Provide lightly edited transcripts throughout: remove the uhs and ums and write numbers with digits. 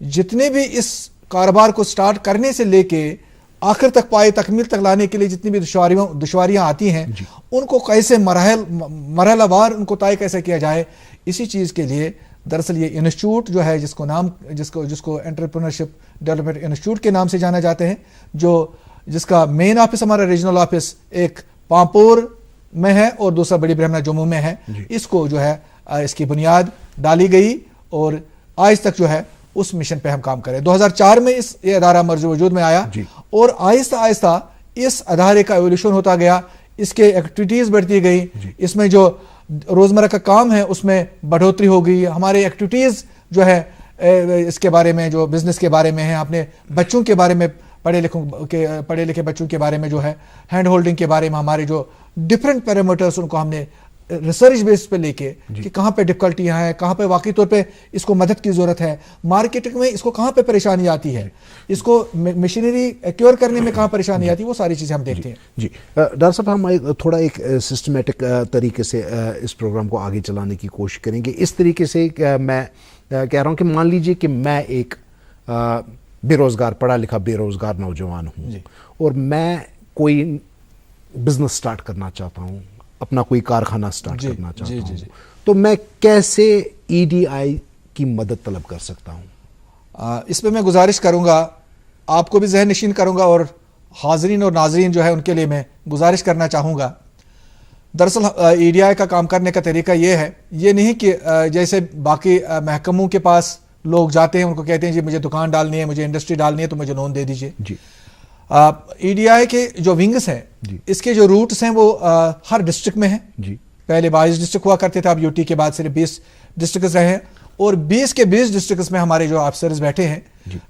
جتنے بھی اس کاروبار کو سٹارٹ کرنے سے لے کے آخر تک پائے تکمیل تک لانے کے لیے جتنی بھی دشواریاں آتی ہیں ان کو کیسے مرحلہ وار ان کو طے کیسے کیا جائے، اسی چیز کے لیے دراصل یہ انسٹیٹیوٹ جو ہے جس کو انٹرپرینورشپ ڈیولپمنٹ انسٹیٹیوٹ کے نام سے جانا جاتے ہیں، جس کا مین آفس ہمارا ریجنل آفس ایک پامپور میں ہے اور دوسرا بڑی برہمنا جموں میں ہے، اس کو جو ہے اس کی بنیاد ڈالی گئی اور آج تک جو ہے اس مشن پہ ہم کام کریں۔ 2004 میں یہ ادارہ مرز وجود میں آیا اور آہستہ آہستہ اس ادارے کا ایولیوشن ہوتا گیا، اس کے ایکٹیویٹیز بڑھتی گئی، اس میں جو روزمرہ کا کام ہے اس میں بڑھوتری ہو گئی، ہمارے ایکٹیویٹیز جو ہے اس کے بارے میں جو بزنس کے بارے میں ہیں، اپنے بچوں کے بارے میں پڑھے لکھے بچوں کے بارے میں جو ہے ہینڈ ہولڈنگ کے بارے میں ہمارے جو ڈفرینٹ پیرامیٹرز ان کو ہم نے ریسرچ بیس پہ لے کے کہ کہاں پہ ڈفیکلٹیاں ہیں، کہاں پہ واقعی طور پہ اس کو مدد کی ضرورت ہے، مارکیٹنگ میں اس کو کہاں پہ پریشانی آتی ہے، اس کو مشینری ایکیور کرنے میں کہاں پریشانی آتی ہے، وہ ساری چیزیں ہم دیکھتے ہیں۔ جی ڈاکٹر صاحب، ہم تھوڑا ایک سسٹمیٹک طریقے سے اس پروگرام کو آگے چلانے کی کوشش کریں گے، اس طریقے سے میں کہہ رہا ہوں کہ مان لیجئے کہ میں ایک بے روزگار پڑھا لکھا بے روزگار نوجوان ہوں اور میں کوئی بزنس سٹارٹ کرنا چاہتا ہوں، اپنا کوئی کارخانہ سٹارٹ کرنا چاہتا ہوں، تو میں کیسے EDI کی مدد طلب کر سکتا ہوں؟ اس پہ میں گزارش کروں گا، آپ کو بھی ذہن نشین کروں گا اور حاضرین اور ناظرین جو ہے ان کے لیے میں گزارش کرنا چاہوں گا۔ دراصل EDI کا کام کرنے کا طریقہ یہ ہے، یہ نہیں کہ جیسے باقی محکموں کے پاس لوگ جاتے ہیں، ان کو کہتے ہیں جی مجھے دکان ڈالنی ہے، مجھے انڈسٹری ڈالنی ہے تو مجھے لون دے دیجئے۔ EDI کے جو ونگز ہیں اس کے جو روٹس ہیں وہ ہر ڈسٹرکٹ میں ہیں، پہلے 22 ڈسٹرکٹ ہوا کرتے تھے، اب UT کے بعد صرف 20 ڈسٹرکٹس رہے ہیں اور 20 کے 20 ڈسٹرکٹس میں ہمارے جو آفیسرز بیٹھے ہیں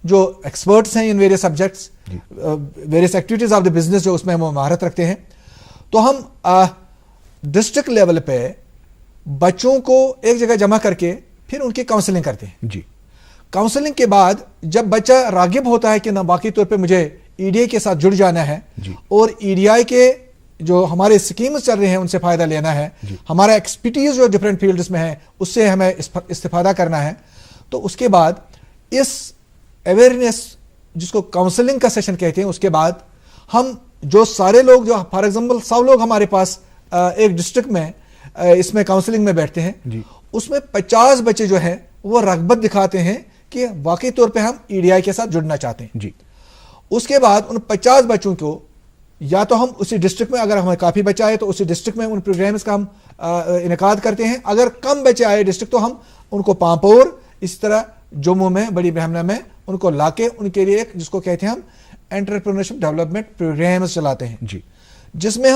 جو ایکسپرٹس ہیں in various subjects, various activities of the business جو اس میں وہ مہارت رکھتے ہیں، تو ہم ڈسٹرکٹ لیول پہ بچوں کو ایک جگہ جمع کر کے پھر ان کی کاؤنسلنگ کرتے ہیں۔ کاؤنسلنگ کے بعد جب بچہ راغب ہوتا ہے کہ نہ باقی طور پہ مجھے EDI کے ساتھ جڑ جانا ہے اور EDI کے جو ہمارے سکیمز چل رہے ہیں ان سے فائدہ لینا ہے، ہمارا ایکسپرٹیز جو ڈفرینٹ فیلڈز میں ہے اس سے ہمیں استفادہ کرنا ہے، تو اس کے بعد اس اویئرنیس جس کو کاؤنسلنگ کا سیشن کہتے ہیں، اس کے بعد ہم جو سارے لوگ جو فار ایگزامپل 100 لوگ ہمارے پاس ایک ڈسٹرکٹ میں اس میں کاؤنسلنگ میں بیٹھتے ہیں، اس میں 50 بچے جو ہیں وہ رغبت دکھاتے ہیں کہ واقعی طور پہ ہم EDI کے ساتھ جڑنا چاہتے ہیں۔ اس کے بعد ان 50 بچوں کو یا تو ہم اسی ڈسٹرکٹ میں، اگر ہمیں کافی بچے آئے تو اسی ڈسٹرکٹ میں ان پروگرامز کا ہم انعقاد کرتے ہیں، اگر کم بچے آئے ڈسٹرکٹ تو ہم ان کو پامپور، اس طرح جموں میں بڑی برہمنا میں ان کو لا کے ان کے لیے ایک جس کو کہتے ہیں ہم انٹرپرینورشپ ڈیولپمنٹ پروگرامز چلاتے ہیں، جس میں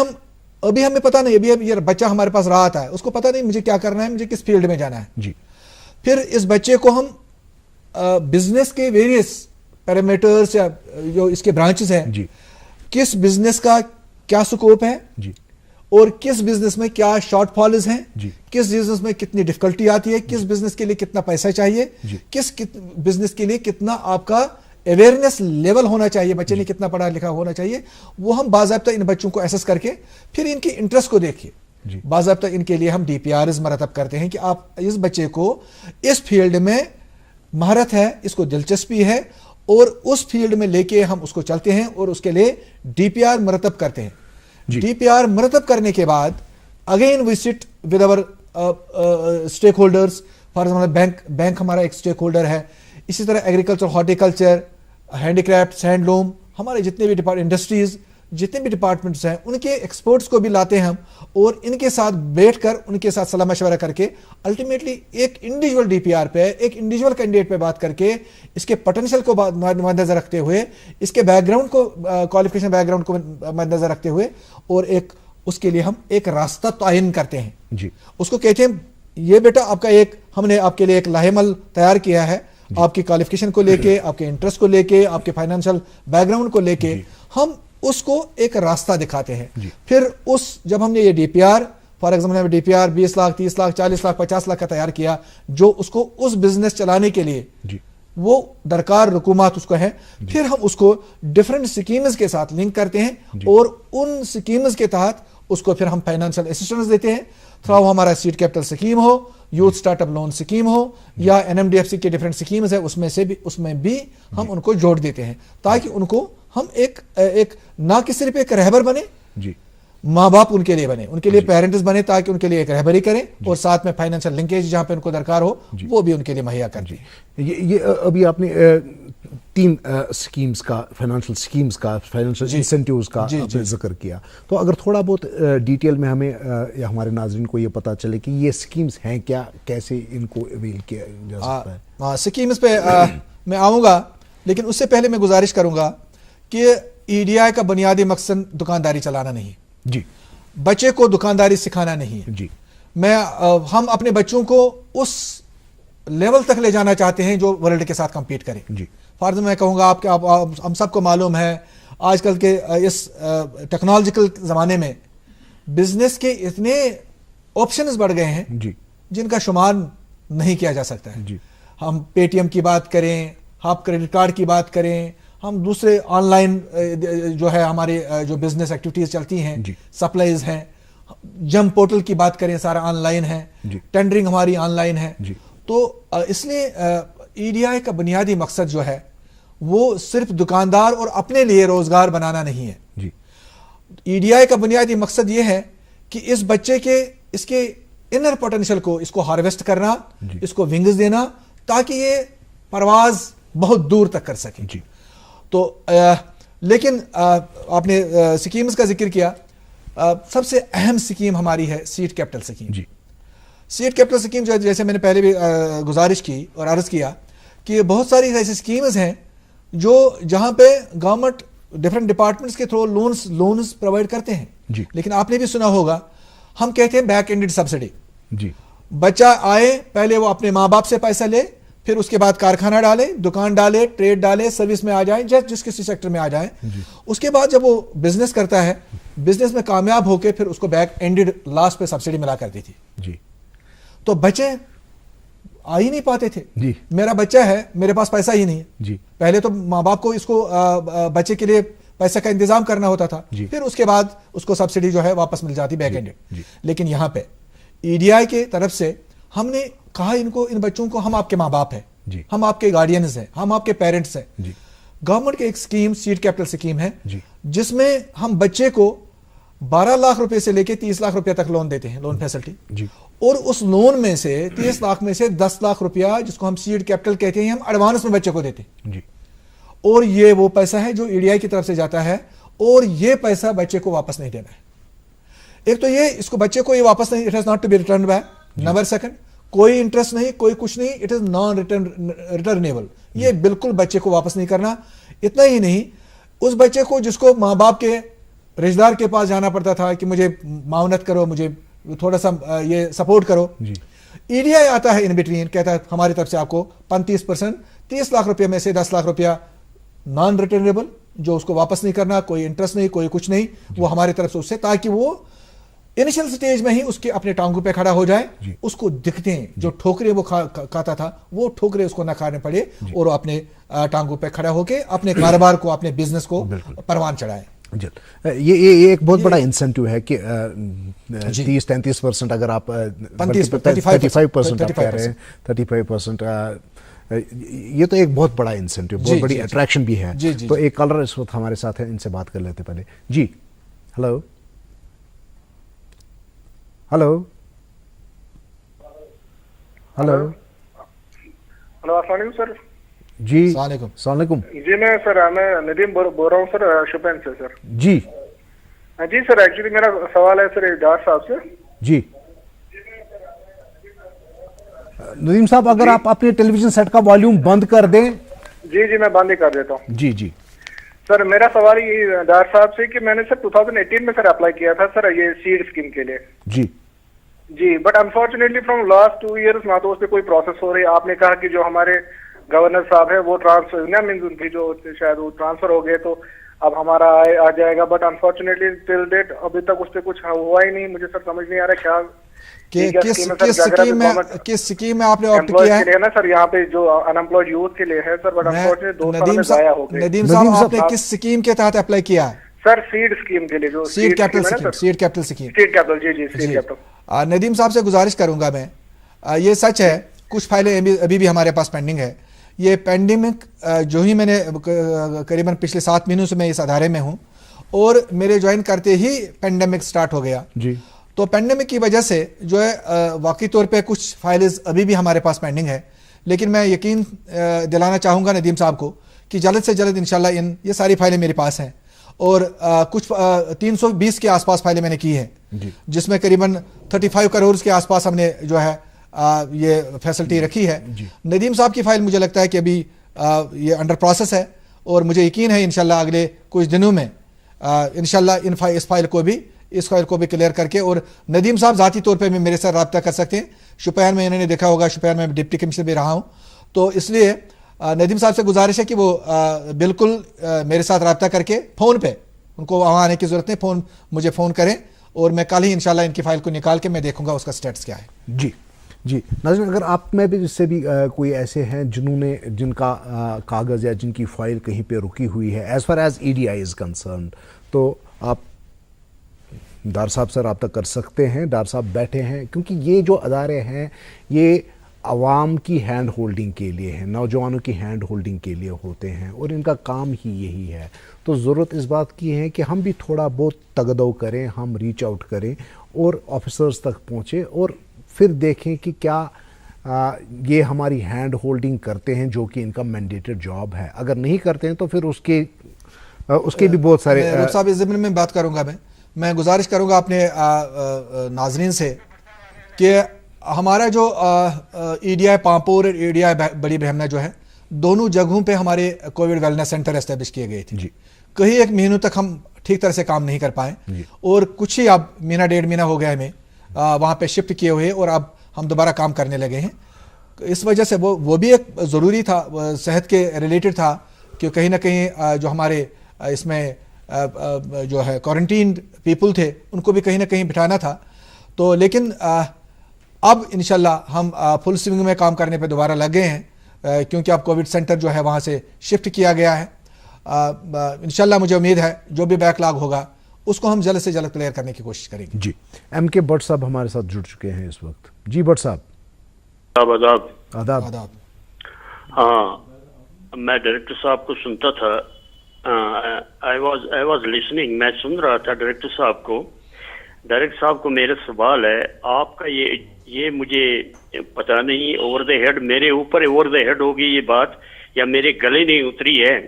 ابھی ہمیں پتہ نہیں، ابھی یہ بچہ ہمارے پاس رہا آتا ہے، اس کو پتہ نہیں مجھے کیا کرنا ہے، مجھے کس فیلڈ میں جانا ہے، پھر اس بچے کو ہم بزنس کے ویریس پیرامیٹرز یا جو اس کے برانچز ہیں، کس بزنس کا کیا سکوپ ہے اور کس بزنس میں کیا شارٹ فالز ہیں، کس بزنس میں کتنی ڈیفیکلٹی آتی ہے، کس بزنس کے لیے کتنا پیسہ چاہیے، کس بزنس کے لیے کتنا آپ کا اویئرنیس لیول ہونا چاہیے، بچے نے کتنا پڑھا لکھا ہونا چاہیے، وہ ہم باضابطہ ان بچوں کو ایسس کر کے پھر ان کی انٹرسٹ کو دیکھیے، باضابطہ ان کے لیے ہم DPRs مرتب کرتے ہیں کہ آپ اس بچے کو اس فیلڈ میں مہارت ہے، اس کو دلچسپی ہے اور اس فیلڈ میں لے کے ہم اس کو چلتے ہیں اور اس کے لیے DPR مرتب کرتے ہیں۔ DPR مرتب کرنے کے بعد اگین وی سٹ ود اور stake holders, for example bank ہمارا ایک اسٹیک ہولڈر ہے، اسی طرح agriculture, horticulture, handy craft, hand loom, ہمارے جتنے بھی انڈسٹریز، جتنے بھی ڈپارٹمنٹس ہیں ان کے ایکسپرٹس کو بھی لاتے ہیں ہم اور ان کے ساتھ بیٹھ کر ان کے ساتھ صلاح مشورہ کر کے الٹیمیٹلی ایک انڈیویجول DPR پہ، ایک انڈیویجول کینڈیڈیٹ پہ بات کر کے اس کے پوٹینشیل کو مد نظر رکھتے ہوئے، اس کے بیک گراؤنڈ کو، کوالیفیکیشن بیک گراؤنڈ کو مد نظر رکھتے ہوئے اور ایک اس کے لیے ہم ایک راستہ تعین کرتے ہیں، اس کو کہتے ہیں یہ بیٹا آپ کا ایک، ہم نے آپ کے لیے ایک لاہ عمل تیار کیا ہے، آپ کی کوالیفیکیشن کو لے کے، آپ کے انٹرسٹ کو لے کے، آپ کے فائنینشیل بیک گراؤنڈ کو لے کے ہم اس کو ایک راستہ دکھاتے ہیں۔ پھر جب ہم نے یہ DPR، for example DPR 20 lakh 30 lakh 40 lakh 50 lakh کا تیار کیا، جو اس کو اس بزنس چلانے کے لیے وہ درکار رقومات اس کو ہے، پھر ہم اس کو ڈفرینٹ سکیمز کے ساتھ لنک کرتے ہیں اور ان سکیمز کے تحت اس کو پھر ہم فائنینشیل اسسٹنس دیتے ہیں، تھرو ہمارا سیڈ کیپٹل سکیم ہو، youth start up loan scheme ہو یا NMDFC کے ڈفرینٹ سکیمز ہیں، اس میں بھی ہم ان کو جوڑ دیتے ہیں تاکہ ان کو ہم ایک نہ کہ صرف ایک رہبر بنے، جی ماں باپ ان کے لیے بنے، ان کے لیے پیرنٹس بنے تاکہ ان کے لیے ایک رہبری کریں اور ساتھ میں فائنینشیل لنکیج جہاں پہ ان کو درکار ہو وہ بھی ان کے لیے مہیا کر دیں۔ یہ ابھی آپ نے 3 سکیمز کا، فائنینشیل سکیمز کا، فائنینشیل انسینٹیوز کا ذکر کیا، تو اگر تھوڑا بہت ڈیٹیل میں ہمیں یا ہمارے ناظرین کو یہ پتہ چلے کہ یہ سکیمز ہیں کیا، کیسے ان کو اویل کیا جا سکتا ہے؟ سکیمز پہ میں آؤں گا، لیکن اس سے پہلے میں گزارش کروں گا کہ EDI کا بنیادی مقصد دکانداری چلانا نہیں، جی، بچے کو دکانداری سکھانا نہیں ہے، جی، ہم اپنے بچوں کو اس لیول تک لے جانا چاہتے ہیں جو ورلڈ کے ساتھ کمپیٹ کریں۔ جی، فرض میں کہوں گا ہم سب کو معلوم ہے آج کل کے اس ٹیکنالوجیکل زمانے میں بزنس کے اتنے آپشنز بڑھ گئے ہیں جی، جن کا شمار نہیں کیا جا سکتا ہے۔ جی، ہم پے ٹی ایم کی بات کریں، آپ کریڈٹ کارڈ کی بات کریں، ہم دوسرے آن لائن جو ہے ہماری جو بزنس ایکٹیویٹیز چلتی ہیں، سپلائز ہیں، جم پورٹل کی بات کریں، سارا آن لائن ہے، ٹینڈرنگ ہماری آن لائن ہے۔ تو اس لیے EDI کا بنیادی مقصد جو ہے وہ صرف دکاندار اور اپنے لیے روزگار بنانا نہیں ہے۔ EDI کا بنیادی مقصد یہ ہے کہ اس بچے کے اس کے انر پوٹینشیل کو اس کو ہارویسٹ کرنا، اس کو ونگز دینا تاکہ یہ پرواز بہت دور تک کر سکے۔ تو لیکن آپ نے سکیمز کا ذکر کیا، سب سے اہم سکیم ہماری ہے seed capital scheme. Seed capital scheme جو جیسے میں نے پہلے بھی گزارش کی اور عرض کیا کہ بہت ساری ایسی سکیمز ہیں جو جہاں پہ گورنمنٹ ڈفرینٹ ڈپارٹمنٹس کے تھرو لونز پرووائڈ کرتے ہیں، لیکن آپ نے بھی سنا ہوگا ہم کہتے ہیں بیک اینڈڈ سبسڈی۔ بچہ آئے، پہلے وہ اپنے ماں باپ سے پیسہ لے، پھر اس کے بعد کارخانہ ڈالے، دکان ڈالے، ٹریڈ ڈالے، سروس میں آ جائیں، جس کسی سیکٹر میں آ جائیں، اس کے بعد جب وہ بزنس کرتا ہے، بزنس میں کامیاب ہو کے پھر اس کو بیک اینڈڈ لاسٹ پہ سبسڈی ملا کرتی تھی۔ تو بچے آ ہی نہیں پاتے تھے، میرا بچہ ہے، میرے پاس پیسہ ہی نہیں ہے۔ پہلے تو ماں باپ کو اس کو بچے کے لیے پیسے کا انتظام کرنا ہوتا تھا، پھر اس کے بعد اس کو سبسڈی جو ہے واپس مل جاتی بیک اینڈڈ۔ لیکن یہاں پہ EDI کے طرف سے ہم نے کہا ان بچوں کو ہم آپ کے ماں باپ ہیں، ہم آپ کے گارڈینز ہیں، ہم آپ کے پیرنٹس ہیں۔ گورنمنٹ کی ایک سکیم سیڈ کیپٹل سکیم ہے جس میں ہم بچے کو 12 لاکھ روپے سے لے کے 30 لاکھ روپے تک لون دیتے ہیں، لون فیسلٹی، اور اس لون میں سے 30 لاکھ میں سے 10 لاکھ روپیہ جس کو ہم سیڈ کیپٹل کہتے ہیں ہم ایڈوانس میں بچے کو دیتے ہیں، اور یہ وہ پیسہ ہے جو EDI کی طرف سے جاتا ہے، اور یہ پیسہ بچے کو واپس نہیں دینا ہے۔ ایک تو یہ اس کو بچے کو یہ واپس نہیں، it has not to be returned back, number second کوئی انٹرسٹ نہیں، کوئی کچھ نہیں، اٹ از نان ریٹرنیبل، یہ بالکل بچے کو واپس نہیں کرنا۔ اتنا ہی نہیں، اس بچے کو جس کو ماں باپ کے رشتہ دار کے پاس جانا پڑتا تھا کہ مجھے معاونت کرو، مجھے تھوڑا سا یہ سپورٹ کرو، EDI آتا ہے ان بٹوین، کہتا ہے ہماری طرف سے آپ کو 35%، 30 لاکھ روپے میں سے 10 لاکھ روپیہ نان ریٹرنیبل، جو اس کو واپس نہیں کرنا، کوئی انٹرسٹ نہیں، کوئی کچھ نہیں، وہ ہماری طرف سے اس سے، تاکہ وہ انیشل سٹیج میں ہی اس کے اپنے ٹانگوں پہ کھڑا ہو جائے، اس کو دکھتے ہیں جو ٹھوکرے وہ کھاتا تھا وہ ٹھوکرے اس کو نہ کھانے پڑے، اور وہ اپنے ٹانگوں پہ کھڑا ہو کے اپنے کاروبار کو، اپنے بزنس کو پروان چڑھائے۔ یہ ایک بہت بڑا انسینٹیو ہے کہ 30-35% اگر آپ 35% آپ کہہ رہے ہیں، 35%، یہ تو ایک بہت بڑا انسینٹیو، بہت بڑی اٹریکشن بھی ہے۔ تو ایک کالر اس وقت ہمارے ساتھ ہے، ان سے بات کر لیتے پہلے۔ جی ہلو ہلو ہلو ہلو، السلام علیکم سر۔ جی السلام علیکم۔ جی میں ندیم بول رہا ہوں سر، شوپین سے سر۔ جی جی سر، ایکچولی میرا سوال ہے سر ڈار صاحب سے۔ جی ندیم صاحب، اگر آپ اپنے ٹیلی ویژن سیٹ کا والیوم بند کر دیں۔ جی میں بند ہی کر دیتا ہوں۔ جی جی سر، میرا سوال یہ ڈار صاحب سے کہ میں نے سر 2018 میں سر اپلائی کیا تھا سر یہ سیڈ اسکیم کے لیے۔ جی but unfortunately from last 2 years نہ تو اس پہ کوئی پروسیس ہو رہی ہے۔ آپ نے کہا کہ جو ہمارے گورنر صاحب ہے وہ ٹرانسفر مینز ان کی جو شاید وہ ٹرانسفر ہو گئے تو اب ہمارا آ جائے گا، بٹ انفارچونیٹلی ٹل ڈیٹ ابھی تک اس پہ کچھ ہوا ہی نہیں۔ مجھے سر سمجھ نہیں آ رہا کیا کس سکیم میں آپ نے آپٹ کیا ہے نا سر؟ یہاں پہ جو ان امپلائڈ یوتھ کے لیے ہے سر، بٹ انفارچونیٹلی 2 سال میں ضائع ہو گئے۔ ندیم صاحب، آپ نے کس سکیم کے تحت اپلائی کیا ہے سر سیڈ اسکیم کے لیے جو سیڈ کیپٹل اسکیم جی ندیم صاحب سے گزارش کروں گا میں, یہ سچ ہے کچھ فائلیں ابھی بھی ہمارے پاس پینڈنگ ہے. یہ پینڈیمک جو ہی میں نے قریباً پچھلے 7 مہینوں سے میں اس ادارے میں ہوں, اور میرے جوائن کرتے ہی پینڈیمک سٹارٹ ہو گیا جی. تو پینڈیمک کی وجہ سے جو ہے واقعی طور پہ کچھ فائلز ابھی بھی ہمارے پاس پینڈنگ ہے, لیکن میں یقین دلانا چاہوں گا ندیم صاحب کو کہ جلد سے جلد انشاءاللہ یہ ساری فائلیں میرے پاس ہیں, اور کچھ 320 کے آس پاس فائلیں میں نے کی ہیں جس میں قریباً 35 کروڑ کے آس پاس ہم نے جو ہے یہ فیسلٹی رکھی ہے. ندیم صاحب کی فائل مجھے لگتا ہے کہ ابھی یہ انڈر پروسیس ہے, اور مجھے یقین ہے انشاءاللہ اگلے کچھ دنوں میں انشاءاللہ اس فائل کو بھی کلیئر کر کے, اور ندیم صاحب ذاتی طور پہ میرے ساتھ رابطہ کر سکتے ہیں. شوپیان میں انہوں نے دیکھا ہوگا, شوپیان میں ڈپٹی کمشنر بھی رہا ہوں, تو اس لیے ندیم صاحب سے گزارش ہے کہ وہ بالکل میرے ساتھ رابطہ کر کے فون پہ, ان کو وہاں آنے کی ضرورت نہیں, مجھے فون کریں, اور میں کل ہی انشاءاللہ ان کی فائل کو نکال کے میں دیکھوں گا اس کا سٹیٹس کیا ہے. جی ناظرین, اگر آپ میں بھی اس سے بھی کوئی ایسے ہیں جن کا کاغذ یا جن کی فائل کہیں پہ رکی ہوئی ہے as far as EDI is concerned, تو آپ ڈار صاحب سے رابطہ کر سکتے ہیں. ڈار صاحب بیٹھے ہیں, کیونکہ یہ جو ادارے ہیں یہ عوام کی ہینڈ ہولڈنگ کے لیے ہیں, نوجوانوں کی ہینڈ ہولڈنگ کے لیے ہوتے ہیں, اور ان کا کام ہی یہی ہے. تو ضرورت اس بات کی ہے کہ ہم بھی تھوڑا بہت تگدو کریں, ہم ریچ آؤٹ کریں اور آفیسرز تک پہنچیں, اور پھر دیکھیں کہ کیا یہ ہماری ہینڈ ہولڈنگ کرتے ہیں جو کہ ان کا مینڈیٹڈ جاب ہے. اگر نہیں کرتے ہیں تو پھر اس کے بھی بہت سارے. صاحب اس ضمن میں بات کروں گا, میں گزارش کروں گا اپنے ناظرین سے کہ ہمارا جو EDI پامپور اور EDI بڑی برہمنا جو ہے, دونوں جگہوں پہ ہمارے کووڈ ویلنس سینٹر اسٹیبلش کیے گئے تھے جی. کہیں 1 مہینوں تک ہم ٹھیک طرح سے کام نہیں کر پائے, اور کچھ ہی اب مہینہ 1.5 مہینہ ہو گیا ہمیں وہاں پہ شفٹ کیے ہوئے, اور اب ہم دوبارہ کام کرنے لگے ہیں. اس وجہ سے وہ بھی ایک ضروری تھا, صحت کے ریلیٹڈ تھا, کہ کہیں نہ کہیں جو ہمارے اس میں جو ہے کوارنٹین پیپل تھے ان کو بھی کہیں نہ کہیں بٹھانا تھا. تو لیکن اب انشاءاللہ ہم فل سوئنگ میں کام کرنے پہ دوبارہ لگ گئے ہیں, کیونکہ اب کووڈ سینٹر جو ہے وہاں سے شفٹ کیا گیا ہے. انشاءاللہ مجھے امید ہے جو بھی بیک لاگ ہوگا اس کو ہم جلد سے جلد کلیئر کرنے کی کوشش کریں گے. جی MK بٹ صاحب ہمارے ساتھ جڑ چکے ہیں اس وقت. جی بٹ صاحب. آداب. ہاں, میں ڈائریکٹر صاحب کو سنتا تھا, I was listening, میں سن رہا تھا ڈائریکٹر صاحب کو. ڈائریکٹر صاحب کو میرا سوال ہے, آپ کا یہ مجھے پتہ نہیں اوور دا ہیڈ میرے اوپر اوور دا ہیڈ ہوگی یہ بات, یا میرے گلے نہیں اتری ہے,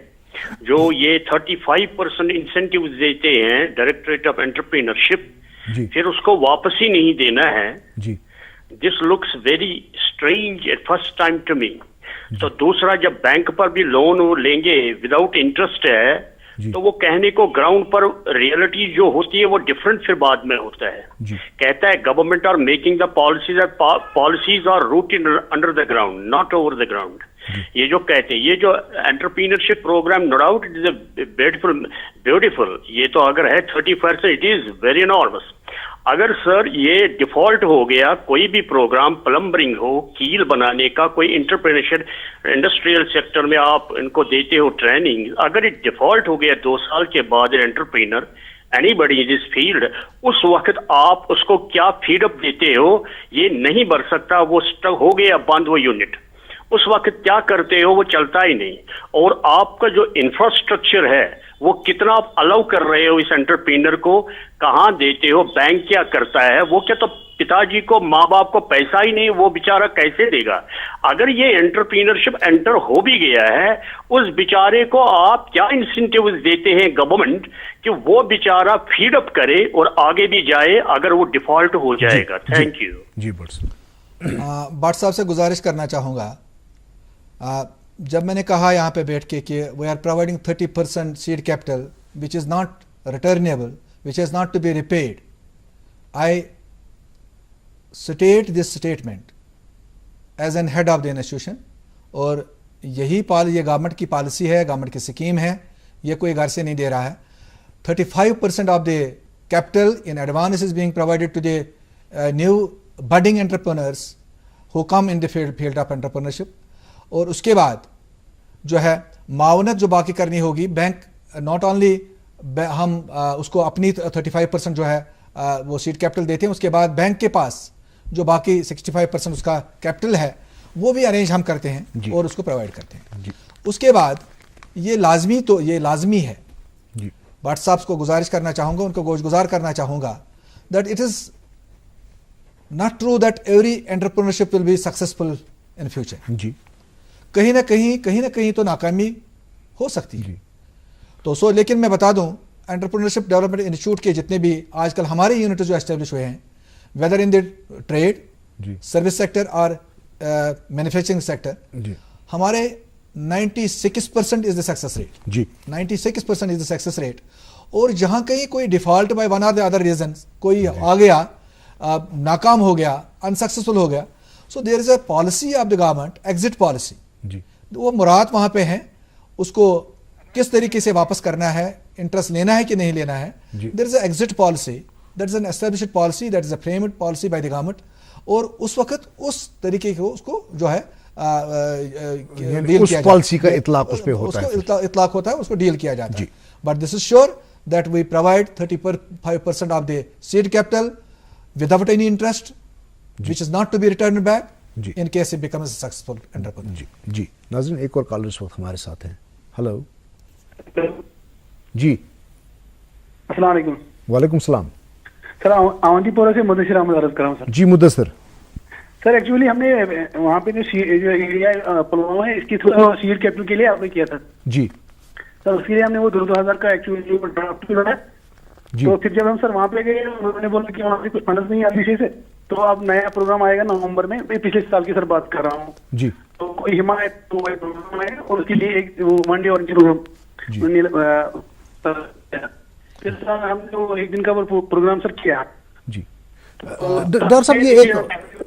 جو یہ 35% انسینٹیوز دیتے ہیں ڈائریکٹریٹ آف انٹرپرینرشپ, پھر اس کو واپس ہی نہیں دینا ہے. This looks very strange at first time to me. تو دوسرا, جب بینک پر بھی لون وہ لیں گے وداؤٹ انٹرسٹ ہے, تو وہ کہنے کو گراؤنڈ پر ریئلٹی جو ہوتی ہے وہ ڈفرنٹ پھر بعد میں ہوتا ہے. کہتا ہے government are making the policies are rooted under the ground not over the ground. یہ جو کہتے ہیں, یہ جو entrepreneurship programme no doubt it is beautiful, یہ تو اگر ہے 30% اٹ از ویری انارمس. اگر سر یہ ڈیفالٹ ہو گیا, کوئی بھی پروگرام پلمبرنگ ہو, کیل بنانے کا, کوئی انٹرپرینرشپ انڈسٹریل سیکٹر میں آپ ان کو دیتے ہو ٹریننگ, اگر یہ ڈیفالٹ ہو گیا 2 سال کے بعد entrepreneur anybody in this field, اس وقت آپ اس کو کیا فیڈ اپ دیتے ہو, یہ نہیں بڑھ سکتا, وہ اسٹک ہو گیا بند وہ یونٹ, اس وقت کیا کرتے ہو, وہ چلتا ہی نہیں. اور آپ کا جو انفراسٹرکچر ہے وہ کتنا آپ الاؤ کر رہے ہو اس انٹرپرینر کو, کہاں دیتے ہو, بینک کیا کرتا ہے, وہ کیا تو پتا جی کو ماں باپ کو پیسہ ہی نہیں, وہ بیچارہ کیسے دے گا. اگر یہ انٹرپرینرشپ انٹر ہو بھی گیا ہے, اس بیچارے کو آپ کیا انسینٹیوز دیتے ہیں گورنمنٹ کہ وہ بیچارہ فیڈ اپ کرے اور آگے بھی جائے اگر وہ ڈیفالٹ ہو جائے گا. Thank you. جی بٹ صاحب سے گزارش کرنا چاہوں گا, جب میں نے کہا یہاں پہ بیٹھ کے کہ we are providing 30% seed capital which is not returnable, which is not to be repaid, I state this statement as an head of the institution. اور یہی یہ گورنمنٹ کی پالیسی ہے, گورنمنٹ کی اسکیم ہے, یہ کوئی گھر سے نہیں دے رہا ہے. 35% of the capital in advance is being provided to the new budding entrepreneurs who come in the field of entrepreneurship. اور اس کے بعد جو ہے معاونت جو باقی کرنی ہوگی, بینک ناٹ اونلی ہم اس کو اپنی 35% جو ہے وہ سیڈ کیپٹل دیتے ہیں. اس کے بعد بینک کے پاس جو باقی 65% اس کا کیپٹل ہے وہ بھی ارینج ہم کرتے ہیں اور اس کو پرووائڈ کرتے ہیں. اس کے بعد یہ لازمی ہے. بٹ صاحب کو گزارش کرنا چاہوں گا, ان کو گزار کرنا چاہوں گا that it is not true that every entrepreneurship will be successful in future. جی کہیں نہ کہیں تو ناکامی ہو سکتی ہے. تو لیکن میں بتا دوں انٹرپرینورشپ ڈیولپمنٹ انسٹیٹیوٹ کے جتنے بھی آج کل ہمارے یونٹ جو اسٹیبلش ہوئے ہیں, whether in the trade, service sector اور مینوفیکچرنگ سیکٹر, ہمارے 96% از دا سکسیس ریٹ. جی 96% از دا سکسیس ریٹ. اور جہاں کہیں کوئی default by one or the other reasons, کوئی آ گیا, ناکام ہو گیا, انسکسیسفل ہو گیا, so there is a policy of the government, exit policy. وہ مراد وہاں پہ ہیں, اس کو کس طریقے سے واپس کرنا ہے, انٹرسٹ لینا ہے کہ نہیں لینا ہے. There is a exit policy, that is an established policy, that is a framed policy by the government. اور اس وقت اس طریقے کو اس کو جو ہے اس پالیسی کا اطلاق اس پہ ہوتا ہے, اطلاق ہوتا ہے, اس کو ڈیل کیا جاتا ہے. But this is sure that we provide 35% of the seed capital without any interest, which is not to be returned back in case it becomes a successful entrepreneur. جی ناظرین, ایک اور کالر اس وقت ہمارے ساتھ ہیں. ہلو جی السلام علیکم. وعلیکم السلام. سر آوندی پورہ سے مدثر احمد عرض کر رہا ہوں سر. جی مدثر. سر ایکچولی ہم نے وہاں پہ جو ایریا پلوامہ ہے اس کی تھوڑا سیڈ کیپٹل کے لیے آپ نے کیا تھا. جی سر اس کے لیے ہم نے وہ 2,000 کا ایکچولی ڈرافٹ کیا ہے. تو پھر جب ہم سر وہاں پہ گئے, انہوں نے بولا کہ وہاں سے کچھ فنڈس نہیں آتی سے, تو اب نیا پروگرام آئے گا نومبر میں, پچھلے سال کی سر بات کر رہا ہوں. جی تو کوئی حمایت تو پروگرام آئے گا اور اس کے لیے ایک ون ڈے اور ہم نے ایک دن کا وہ پروگرام سر کیا. جی ڈاکٹر صاحب یہ ایک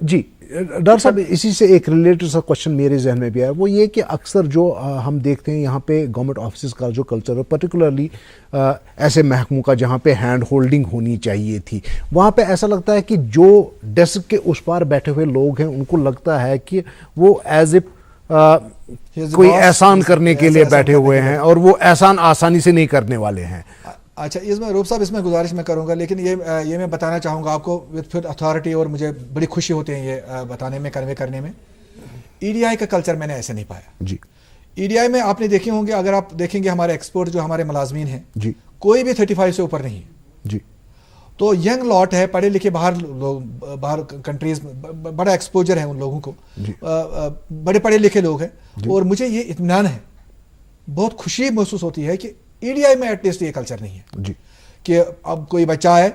جی ڈاکٹر صاحب اسی سے ایک ریلیٹڈ سا کوشچن میرے ذہن میں بھی آیا, وہ یہ کہ اکثر جو ہم دیکھتے ہیں یہاں پہ گورنمنٹ آفیسز کا جو کلچر ہے, پرٹیکولرلی ایسے محکموں کا جہاں پہ ہینڈ ہولڈنگ ہونی چاہیے تھی, وہاں پہ ایسا لگتا ہے کہ جو ڈیسک کے اس پار بیٹھے ہوئے لوگ ہیں ان کو لگتا ہے کہ وہ ایز اے کوئی احسان کرنے کے لیے بیٹھے ہوئے ہیں اور وہ احسان آسانی سے نہیں کرنے والے ہیں. اچھا, اس میں روب صاحب اس میں گزارش میں کروں گا, لیکن یہ میں بتانا چاہوں گا آپ کو وتھ اتھارٹی, اور مجھے بڑی خوشی ہوتی ہے یہ بتانے میں, کنوے کرنے میں. ای ڈی آئی کا کلچر میں نے ایسے نہیں پایا. جی ای ڈی آئی میں آپ نے دیکھے ہوں گے, اگر آپ دیکھیں گے ہمارے ایکسپورٹ جو ہمارے ملازمین ہیں, جی کوئی بھی 35 سے اوپر نہیں ہے. جی تو ینگ لاٹ ہے, پڑھے لکھے, باہر کنٹریز بڑا ایکسپوجر ہے ان لوگوں کو, بڑے پڑھے لکھے لوگ ہیں. اور مجھے یہ اطمینان ہے, بہت خوشی محسوس ہوتی ہے کہ ای ڈی آئی میں ایٹ لیسٹ یہ کلچر نہیں ہے جی کہ اب کوئی بچہ آئے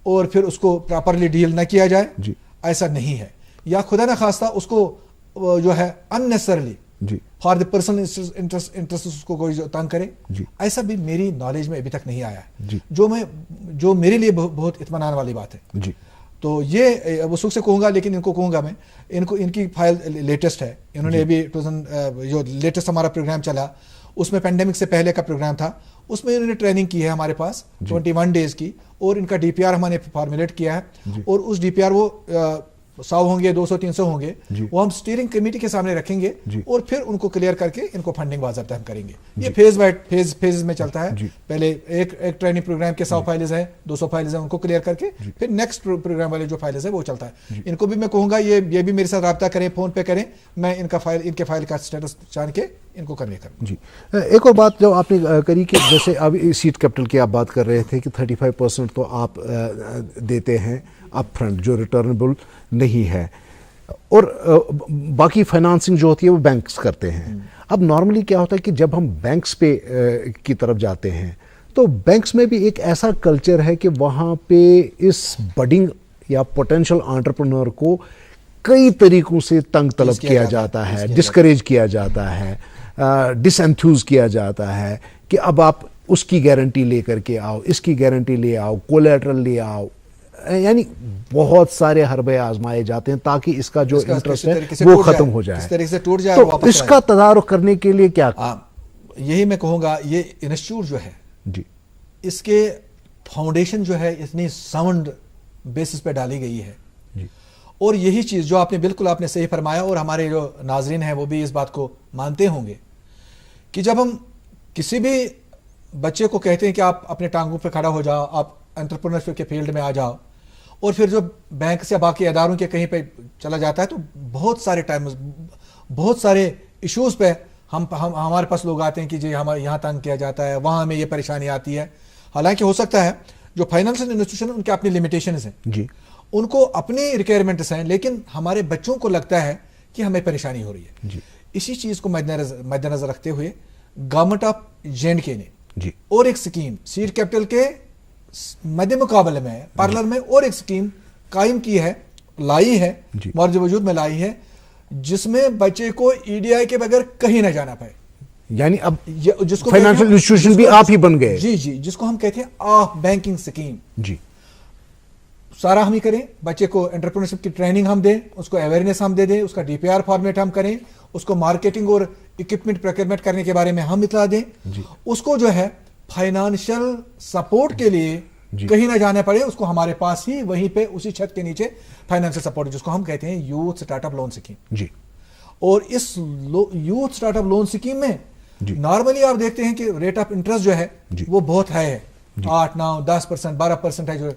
اور پھر اس کو پراپرلی ڈیل نہ کیا جائے. جی ایسا نہیں ہے, یا خدا نہ خواستہ اس کو جو ہے اننیسرلی فار دی پرسنل انٹرسٹ اس کو کوئی تنگ کرے, ایسا بھی میری نالج میں ابھی تک نہیں آیا ہے, جو میرے لیے بہت اطمینان والی بات ہے. جی تو یہ وثوق سے کہوں گا, لیکن ان کو کہوں گا میں, ان کی فائل لیٹسٹ ہے. انہوں نے ابھی جو لیٹسٹ ہمارا پروگرام چلا, اس میں پینڈیمک سے پہلے کا پروگرام تھا, اس میں انہوں نے ٹریننگ کی ہے ہمارے پاس 21 ڈیز کی, اور ان کا ڈی پی آر ہم نے فارمولیٹ کیا ہے. اور اس ڈی پی آر وہ 100 ہوں گے, 200 300 ہوں گے, وہ ہم اسٹیئرنگ کمیٹی کے سامنے رکھیں گے, اور پھر ان کو کلیئر کر کے ان کو فنڈنگ باضابطہ ہم کریں گے. یہ فیز وائز فیز میں چلتا ہے. پہلے ایک ٹریننگ پروگرام کے 100 فائلز ہیں, 200 فائلز ہیں, ان کو کلیئر کر کے پھر نیکسٹ پروگرام والے جو فائلز ہیں وہ چلتا ہے. ان کو بھی میں کہوں گا یہ بھی میرے ساتھ رابطہ کریں, فون پہ کریں, میں ان کے فائل کا اسٹیٹس جان کے ان کو کرنے کروں. جی ایک اور بات جو آپ نے کری کہ جیسے اب سیڈ کیپٹل کی آپ بات کر رہے تھے کہ 35% تو آپ دیتے ہیں اپ فرنٹ جو ریٹرنیبل نہیں ہے, اور باقی فائنانسنگ جو ہوتی ہے وہ بینکس کرتے ہیں. اب نارملی کیا ہوتا ہے کہ جب ہم بینکس پہ کی طرف جاتے ہیں تو بینکس میں بھی ایک ایسا کلچر ہے کہ وہاں پہ اس بڈنگ یا پوٹینشیل انٹرپرینور کو کئی طریقوں سے تنگ طلب کیا جاتا ہے, ڈسکریج کیا جاتا ہے, ڈس انتھیوز کیا جاتا ہے کہ اب آپ اس کی گارنٹی لے کر کے آؤ, اس کی گارنٹی لے آؤ, کولیٹرل لے آؤ, یعنی بہت سارے حربے آزمائے جاتے ہیں تاکہ اس کا جو انٹرسٹ ہے وہ ختم ہو جائے. تو اس کا تدارک کرنے کے لیے کیا, یہی میں کہوں گا, یہ انسٹیٹیوٹ جو ہے جی اس کے فاؤنڈیشن جو ہے اتنی ساؤنڈ بیسس پہ ڈالی گئی ہے. اور یہی چیز جو آپ نے بالکل آپ نے صحیح فرمایا, اور ہمارے جو ناظرین ہیں وہ بھی اس بات کو مانتے ہوں گے کہ جب ہم کسی بھی بچے کو کہتے ہیں کہ آپ اپنے ٹانگوں پہ کھڑا ہو جاؤ, آپ انٹرپرینورشپ کے فیلڈ میں آ جاؤ, اور پھر جو بینک سے باقی اداروں کے کہیں پہ چلا جاتا ہے تو بہت سارے ٹائم, بہت سارے ایشوز پہ ہمارے پاس لوگ آتے ہیں کہ جی ہمارے یہاں تنگ کیا جاتا ہے, وہاں ہمیں یہ پریشانی آتی ہے. حالانکہ ہو سکتا ہے جو فائنینشیل انسٹیٹیوشن ان کے اپنی لمیٹیشنز ہیں, جی ان کو اپنی ریکوائرمنٹس ہیں, لیکن ہمارے بچوں کو لگتا ہے کہ ہمیں پریشانی ہو رہی ہے. جی اسی چیز کو مد نظر رکھتے ہوئے گورنمنٹ آف JNK نے جی اور ایک سکیم سیڈ کیپٹل کے مد مقابلے میں پارلر میں اور ایک سکیم قائم کی ہے, لائی ہے, مورد وجود میں لائی ہے, جس میں بچے کو EDI کے بغیر کہیں نہ جانا پائے. یعنی اب جس کو فائنینشیل انسٹیٹیوشن بھی آپ ہی بن گئے. جی جی, جس کو ہم کہتے ہیں آف بینکنگ سکیم. جی سارا ہم ہی کریں, بچے کو انٹرپرینورشپ کی ٹریننگ ہم دیں, اس کو اویئرنیس ہم دے دیں, اس کا DPR فارمیٹ ہم کریں, اس کو مارکیٹنگ اور اکوپمنٹ پروکیورمنٹ کرنے کے بارے میں ہم اطلاع دیں, اس کو جو ہے فائنانشیل سپورٹ کے لیے کہیں نہ جانا پڑے, اس کو ہمارے پاس ہی وہیں پہ اسی چھت کے نیچے فائنانشیل سپورٹ, جس کو ہم کہتے ہیں youth start up loan scheme. جی اور اس youth start up loan scheme میں نارملی آپ دیکھتے ہیں کہ ریٹ آف انٹرسٹ جو ہے وہ بہت ہائی ہے, 8-9-10%, 12% ہے. جو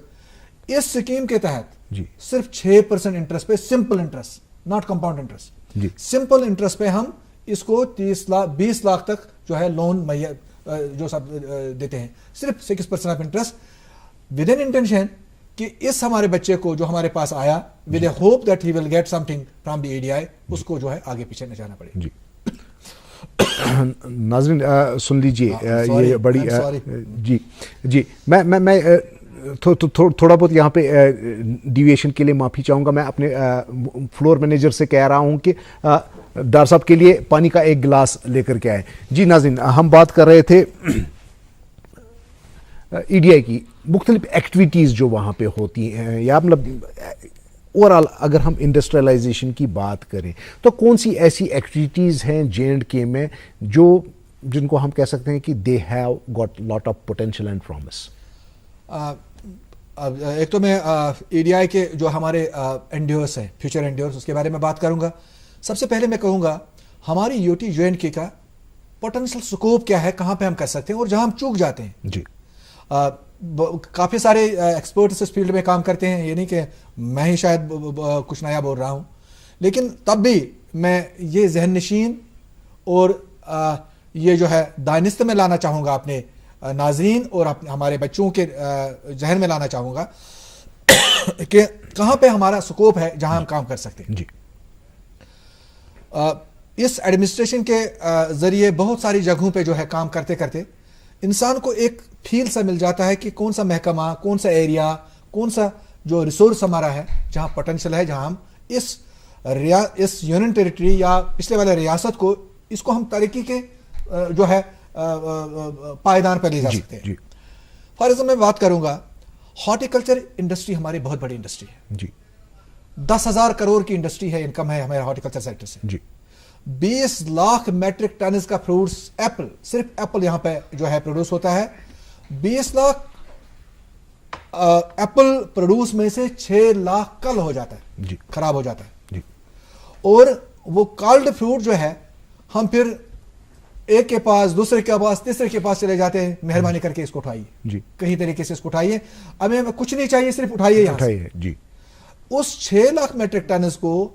اس سکیم کے تحت صرف 6% انٹرسٹ پہ, simple interest, not compound interest, simple interest پہ ہم اس کو 20 لاکھ تک جو ہے لون جو سب دیتے ہیں, صرف 6% of interest with an intention کہ اس ہمارے بچے کو جو ہمارے پاس آیا with a hope that he will get something from the EDI, اس کو جو ہے آگے پیچھے نہ جانا پڑے. جی ناظرین سن لیجیے, یہ بڑی جی جی میں تھوڑا بہت یہاں پہ ڈیویشن کے لیے معافی چاہوں گا. میں اپنے فلور مینیجر سے کہہ رہا ہوں کہ ڈاکٹر صاحب کے لیے پانی کا ایک گلاس لے کر کے آئے. جی ناظرین, ہم بات کر رہے تھے EDI کی مختلف ایکٹیویٹیز جو وہاں پہ ہوتی ہیں, یا مطلب اوور آل اگر ہم انڈسٹریلائزیشن کی بات کریں تو کون سی ایسی ایکٹیویٹیز ہیں JNK میں جن کو ہم کہہ سکتے ہیں کہ they have got lot of potential and promise? ایک تو میں EDI کے جو ہمارے انڈیورس ہیں, فیوچر انڈیورس, اس کے بارے میں بات کروں گا. سب سے پہلے میں کہوں گا ہماری UT JNK کا پوٹینشیل سکوپ کیا ہے, کہاں پہ ہم کر سکتے ہیں اور جہاں ہم چوک جاتے ہیں. جی کافی سارے ایکسپرٹس اس فیلڈ میں کام کرتے ہیں, یہ نہیں کہ میں ہی شاید کچھ نیا بول رہا ہوں, لیکن تب بھی میں یہ ذہن نشین اور یہ جو ہے دانست میں لانا چاہوں گا, اپنے ناظرین اور ہمارے بچوں کے ذہن میں لانا چاہوں گا کہ کہاں پہ ہمارا سکوپ ہے جہاں ہم کام کر سکتے ہیں. جی اس ایڈمنسٹریشن کے ذریعے بہت ساری جگہوں پہ جو ہے کام کرتے کرتے انسان کو ایک فیل سا مل جاتا ہے کہ کون سا محکمہ, کون سا ایریا, کون سا جو ریسورس ہمارا ہے جہاں پوٹینشیل ہے, جہاں ہم اس یونین ٹیریٹری یا پچھلے والے ریاست کو, اس کو ہم ترقی کے جو ہے پائیدان پر لے جا سکتے ہیں. فار ایگزامپل میں بات کروں گا, ہارٹیکلچر انڈسٹری ہماری بہت بڑی انڈسٹری ہے. جی 10,000 کروڑ کی انڈسٹری ہے, انکم ہے ہمارے ہارٹیکلچر سیکٹر سے. جی 20 لاکھ میٹرک ٹنز کا فروٹس, ایپل, صرف ایپل یہاں پہ جو ہے پروڈیوس ہوتا ہے. 20 لاکھ ایپل پروڈیوس میں سے 6 لاکھ کل ہو جاتا ہے, جی خراب ہو جاتا ہے. جی اور وہ کالڈ فروٹ جو ہے ہم پھر ایک کے پاس, دوسرے کے پاس, تیسرے کے پاس چلے جاتے ہیں, مہربانی کر کے اس کو اٹھائیے, جی کہیں طریقے سے اس کو اٹھائیے, ہمیں کچھ نہیں چاہیے, صرف اٹھائیے یہاں سے. جی اس 6 لاکھ میٹرک ٹنز کو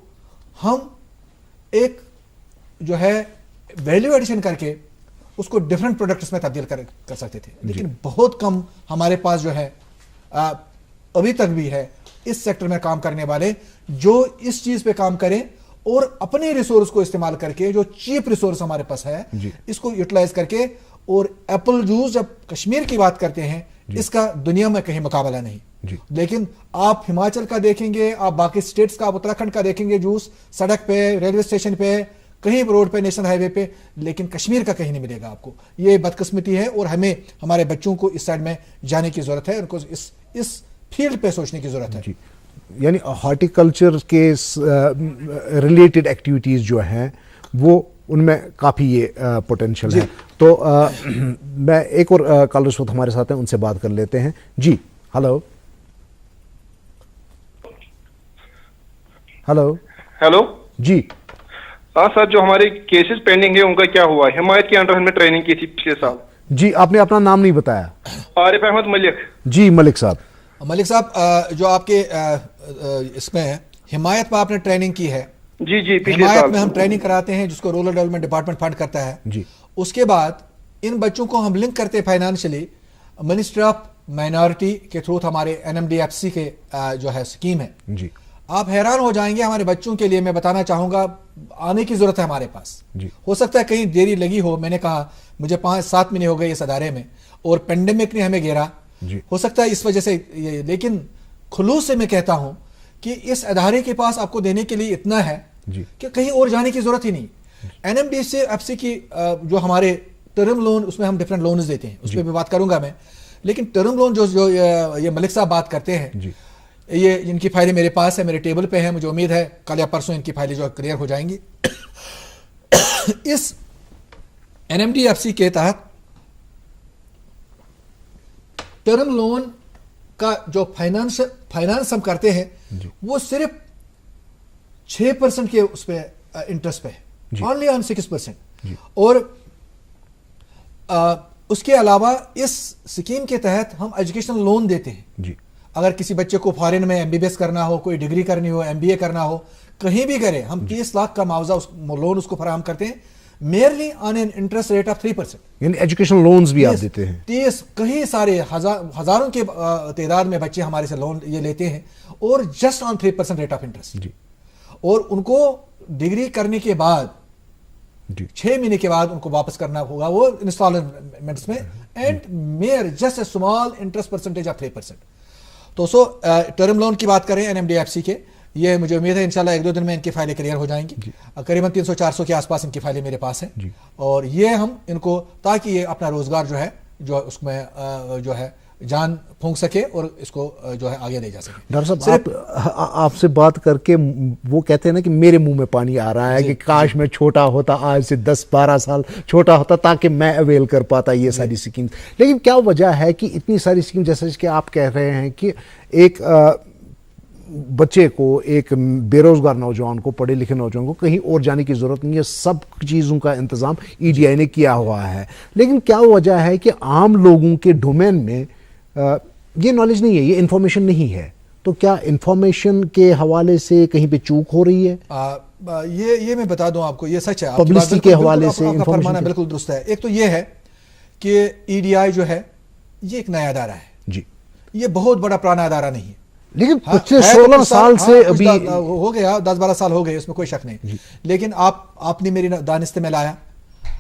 ہم ایک جو ہے ویلیو ایڈیشن کر کے اس کو ڈیفرنٹ پروڈکٹس میں تبدیل کر سکتے تھے, لیکن بہت کم ہمارے پاس جو ہے ابھی تک بھی ہے اس سیکٹر میں کام کرنے والے جو اس چیز پہ کام کریں اور اپنے ریسورس کو استعمال کر کے, جو چیپ ریسورس ہمارے پاس ہے اس کو یوٹیلائز کر کے. اور ایپل جوس جب کشمیر کی بات کرتے ہیں, اس کا دنیا میں کہیں مقابلہ نہیں. لیکن آپ ہماچل کا دیکھیں گے, آپ باقی اسٹیٹس کا, آپ اتراکھنڈ کا دیکھیں گے جوس سڑک پہ, ریلوے اسٹیشن پہ, کہیں روڈ پہ, نیشنل ہائی وے پہ, لیکن کشمیر کا کہیں نہیں ملے گا آپ کو. یہ بدقسمتی ہے اور ہمیں ہمارے بچوں کو اس سائڈ میں جانے کی ضرورت ہے, ان کو اس فیلڈ پہ سوچنے کی ضرورت ہے. یعنی ہارٹیکلچر کے ریلیٹڈ ایکٹیویٹیز جو ہیں وہ ان میں کافی یہ پوٹینشیل ہے. تو میں ایک اور کالر اس وقت ہمارے ساتھ ہیں, ان سے بات کر لیتے ہیں. جی ہلو ہلو ہیلو. جی ہاں سر, جو ہمارے کیسز پینڈنگ ہے ان کا کیا ہوا؟ حمایت کے انڈر ہم نے ٹریننگ کی تھی پچھلے سال. جی آپ نے اپنا نام نہیں بتایا. عارف احمد ملک. جی ملک صاحب. ملک صاحب جو آپ کے اس میں حمایت میں آپ نے ٹریننگ کی ہے. جی جی حمایت میں ہم ٹریننگ کراتے ہیں جس کو رورل ڈیولپمنٹ ڈپارٹمنٹ فنڈ کرتا ہے. جی. اس کے بعد ان بچوں کو ہم لنک کرتے ہیں فائنانشلی منسٹری آف مائنارٹی کے تھرو ہمارے NMDFC کے جو ہے اسکیم ہے. جی. آپ حیران ہو جائیں گے ہمارے بچوں کے لیے میں بتانا چاہوں گا آنے کی ضرورت ہے ہمارے پاس. جی. ہو سکتا ہے کہیں دیری لگی ہو. میں نے کہا مجھے 5-7 مہینے ہو گئے اس ادارے میں اور پینڈیمک نے ہمیں گھیرا. جی. ہو سکتا ہے اس وجہ سے لیکن خلوص سے میں کہتا ہوں کہ اس ادارے کے پاس آپ کو دینے کے لیے اتنا ہے جی. کہ کہیں اور جانے کی ضرورت ہی نہیں. NMDFC کی جو ہمارے ٹرم لون اس میں ہم ڈفرینٹ لونز دیتے ہیں اس پہ بھی بات کروں گا میں. لیکن ٹرم لون جو یہ ملک صاحب بات کرتے ہیں جی. یہ ان کی فائلیں میرے پاس ہے میرے ٹیبل پہ ہیں. مجھے امید ہے کل یا پرسوں ان کی فائلیں جو کلیئر ہو جائیں گی. اس NMDFC کے تحت ٹرم لون کا جو فائنانس ہم کرتے ہیں وہ صرف 6% کے اس پہ انٹرسٹ پہ ہے. Only on 6%. اور اس کے علاوہ اس سکیم کے تحت ہم ایجوکیشنل لون دیتے ہیں. جی. اگر کسی بچے کو فارن میں MBBS کرنا ہو, کوئی ڈگری کرنی ہو, MBA کرنا ہو, کہیں بھی کرے, ہم 30 لاکھ کا معاوضہ لون اس کو فراہم کرتے ہیں merely on an interest rate of 3%. یعنی ایجوکیشن لونز بھی آپ دیتے ہیں. 30 کہیں سارے ہزاروں کے تعداد میں بچے ہمارے سے لون یہ لیتے ہیں اور just on 3% rate of interest. جی. اور ان کو ڈگری کرنے کے بعد 6 مہینے کے بعد ان کو واپس کرنا ہوگا وہ انسٹالمنٹس میں and mere just a small interest percentage of 3%. تو ٹرم لون کی بات کریں NMDFC کے, یہ مجھے امید ہے انشاءاللہ 1-2 دن میں ان کی فائلیں کلیئر ہو جائیں گی. قریباً 300-400 کے آس پاس ان کی فائلیں میرے پاس ہیں. اور یہ ہم ان کو تاکہ یہ اپنا روزگار جو ہے جو اس میں جو ہے جان پھونک سکے اور اس کو جو ہے آگے لے جا سکے. ڈاکٹر صاحب آپ سے بات کر کے وہ کہتے ہیں نا کہ میرے منہ میں پانی آ رہا ہے کہ کاش میں چھوٹا ہوتا, آج سے 10-12 سال چھوٹا ہوتا تاکہ میں اویل کر پاتا یہ ساری سکیم. لیکن کیا وجہ ہے کہ اتنی ساری سکیم جیسے کہ آپ کہہ رہے ہیں کہ ایک بچے کو, ایک بے روزگار نوجوان کو, پڑھے لکھے نوجوان کو کہیں اور جانے کی ضرورت نہیں ہے, سب چیزوں کا انتظام EDI نے کیا ہوا ہے. لیکن کیا وجہ ہے کہ عام لوگوں کے ڈومین میں یہ نالج نہیں ہے, یہ انفارمیشن نہیں ہے. تو کیا انفارمیشن کے حوالے سے کہیں پہ چوک ہو رہی ہے؟ یہ میں بتا دوں آپ کو, یہ سچ ہے. پبلسٹی کے حوالے سے فرمانا بالکل درست ہے. ایک تو یہ ہے کہ EDI جو ہے یہ ایک نیا ادارہ ہے. جی. یہ بہت بڑا پرانا ادارہ نہیں ہے. لیکن پچھلے 16 سال سے ابھی ہو گیا, 10-12 سال ہو گئے, اس میں کوئی شک نہیں. لیکن آپ نے میری دانست میں لایا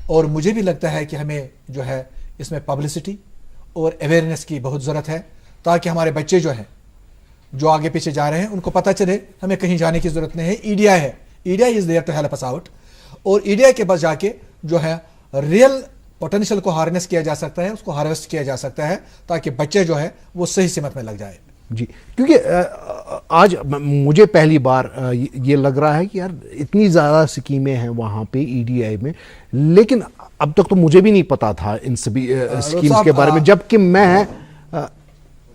اور مجھے بھی لگتا ہے کہ ہمیں جو ہے اس میں پبلسٹی اور اویئرنیس کی بہت ضرورت ہے تاکہ ہمارے بچے جو ہیں جو آگے پیچھے جا رہے ہیں ان کو پتہ چلے ہمیں کہیں جانے کی ضرورت نہیں ہے. EDI ہے, EDI is there to help us out. اور EDI کے پاس جا کے جو ہے ریئل پوٹینشیل کو ہارنس کیا جا سکتا ہے, اس کو ہارویسٹ کیا جا سکتا ہے تاکہ بچے جو ہے وہ صحیح سمت میں لگ جائے. جی. کیونکہ آج مجھے پہلی بار یہ لگ رہا ہے کہ یار اتنی زیادہ سکیمیں ہیں وہاں پہ EDI میں, لیکن اب تک تو مجھے بھی نہیں پتا تھا ان سبھی سکیمز کے بارے میں, جبکہ میں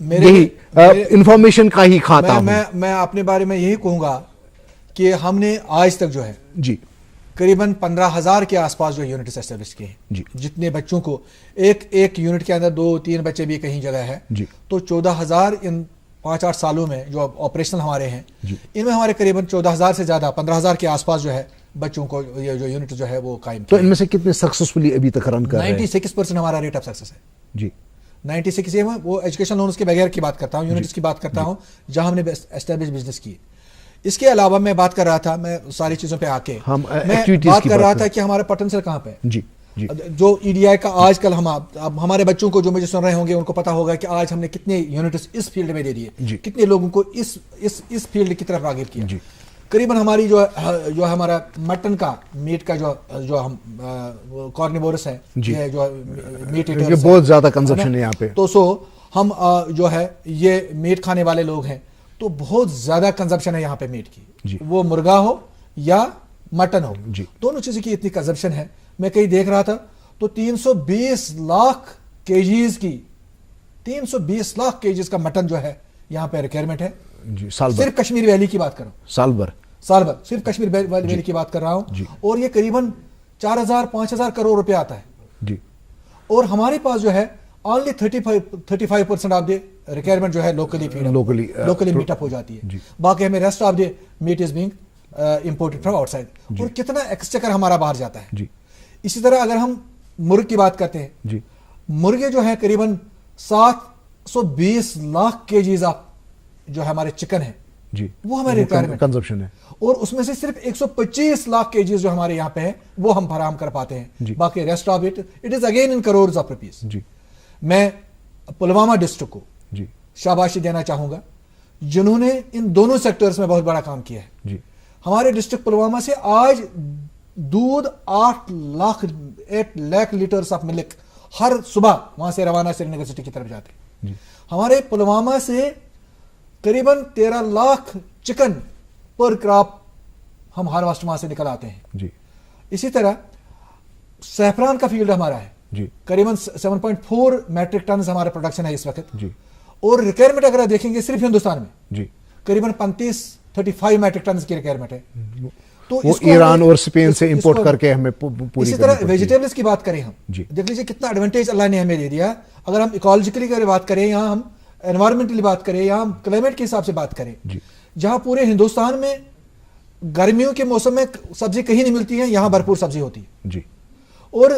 یہی انفارمیشن کا ہی کھاتا ہوں. میں اپنے بارے میں یہی کہوں گا کہ ہم نے آج تک جو ہے جی قریباً 15,000 کے آس پاس جو یونٹس اسٹیبلش کیے ہیں. جی. جتنے بچوں کو ایک یونٹ کے اندر 2-3 بچے بھی کہیں جگہ ہے. جی. تو 14,000 ان 5-8 سالوں میں جو آپریشنل ہمارے ہیں ان میں ہمارے قریباً 14,000 سے زیادہ 15,000 کے آس پاس جو ہے بچوں کو یہ جو یونٹ جو ہے وہ قائم. تو ان میں سے کتنے سکسیسفلی ابھی تک رن کر رہے ہیں؟ 96% ہمارا ریٹ آف سکسیس ہے. جی. 96 یہ وہ ایجوکیشن لونز کے بغیر کی بات کرتا ہوں, یونٹس کی بات کرتا ہوں جہاں ہم نے اسٹیبلش بزنس کی. اس کے علاوہ میں بات کر رہا تھا, میں ساری چیزوں پہ آ کے میں بات کر رہا تھا کہ ہمارا پوٹینشیل کہاں پہ. جی. جو EDI کا آج کل ہمارے بچوں کو جو مجھے سن رہے ہوں گے ان کو پتا ہوگا کہ آج ہم نے کتنے یونٹس اس فیلڈ میں دے دیے, کتنے لوگوں کو اس فیلڈ کی طرف راغب کیا. قریباً ہماری جو ہمارا مٹن کا میٹ کا جو ہم کارنیورس ہے, جو میٹ ایٹرز ہیں, بہت زیادہ کنزمپشن ہے یہاں پہ. تو ہم جو ہے یہ میٹ کھانے والے لوگ ہیں تو بہت زیادہ کنزمپشن ہے یہاں پہ میٹ کی, وہ مرغا ہو یا مٹن ہو, دونوں چیزوں کی اتنی کنزمپشن ہے. میں کہیں دیکھ رہا تھا تو 320 لاکھ کیجیز کی 320 لاکھ کیجیز کا مٹن جو ہے یہاں پہ ریکوائرمنٹ ہے. صرف کشمیر ویلی کی بات کر رہا ہوں, سال بھر صرف کشمیر ویلی کی بات کر رہا ہوں. اور یہ قریباً 4,000-5,000 کروڑ روپے آتا ہے. اور ہمارے پاس جو ہے only 35% آف دی ریکوائرمنٹ جو ہے لوکلی میٹ اپ ہو جاتی ہے, باقی ہمیں rest of the meat is being imported from outside. اور کتنا ایکسچیکر ہمارا باہر جاتا ہے. اسی طرح اگر ہم مرغ کی بات کرتے ہیں, مرغے جو ہیں قریباً 720 لاکھ kgs آپ جو ہمارے چکن ہیں وہ ہمارے ریکوائرمنٹ کنزمپشن ہے, اور اس میں سے صرف 125 لاکھ kgs جو ہمارے یہاں پہ ہیں وہ ہم فراہم کر پاتے ہیں. باقی rest of it is again in crores of rupees. میں پلوامہ ڈسٹرکٹ کو شاباشی دینا چاہوں گا جنہوں نے ان دونوں سیکٹرز میں بہت بڑا کام کیا ہے. ہمارے ڈسٹرکٹ پلوامہ سے آج دودھ 8 لاکھ لیٹرز آف ملک ہر صبح وہاں سے روانہ سری نگر سٹی کی طرف جاتے ہیں. ہمارے پلوامہ سے قریباً 13 لاکھ چکن پر کراپ ہم ہارویسٹ وہاں سے نکل آتے ہیں. اسی طرح سیفران کا فیلڈ ہمارا ہے, قریباً 7.4 میٹرک ٹنز ہمارا پروڈکشن ہے اس وقت, اور ریکوائرمنٹ اگر آپ دیکھیں گے صرف ہندوستان میں قریباً 35 میٹرک ٹنز کی ریکوائرمنٹ ہے. تو ایران اور اسپین سے امپورٹ کر کے ہمیں پوری. اسی طرح ویجیٹیبلز کی بات کریں ہم, دیکھ لیجیے کتنا ایڈوانٹیج اللہ نے ہمیں دے دیا. اگر ہم ایکولوجیکلی کی بات کریں, یہاں ہم انوائرمنٹلی بات کریں, یا ہم کلائمیٹ کے حساب سے بات کریں, جہاں پورے ہندوستان میں گرمیوں کے موسم میں سبزی کہیں نہیں ملتی ہے, یہاں بھرپور سبزی ہوتی ہے. اور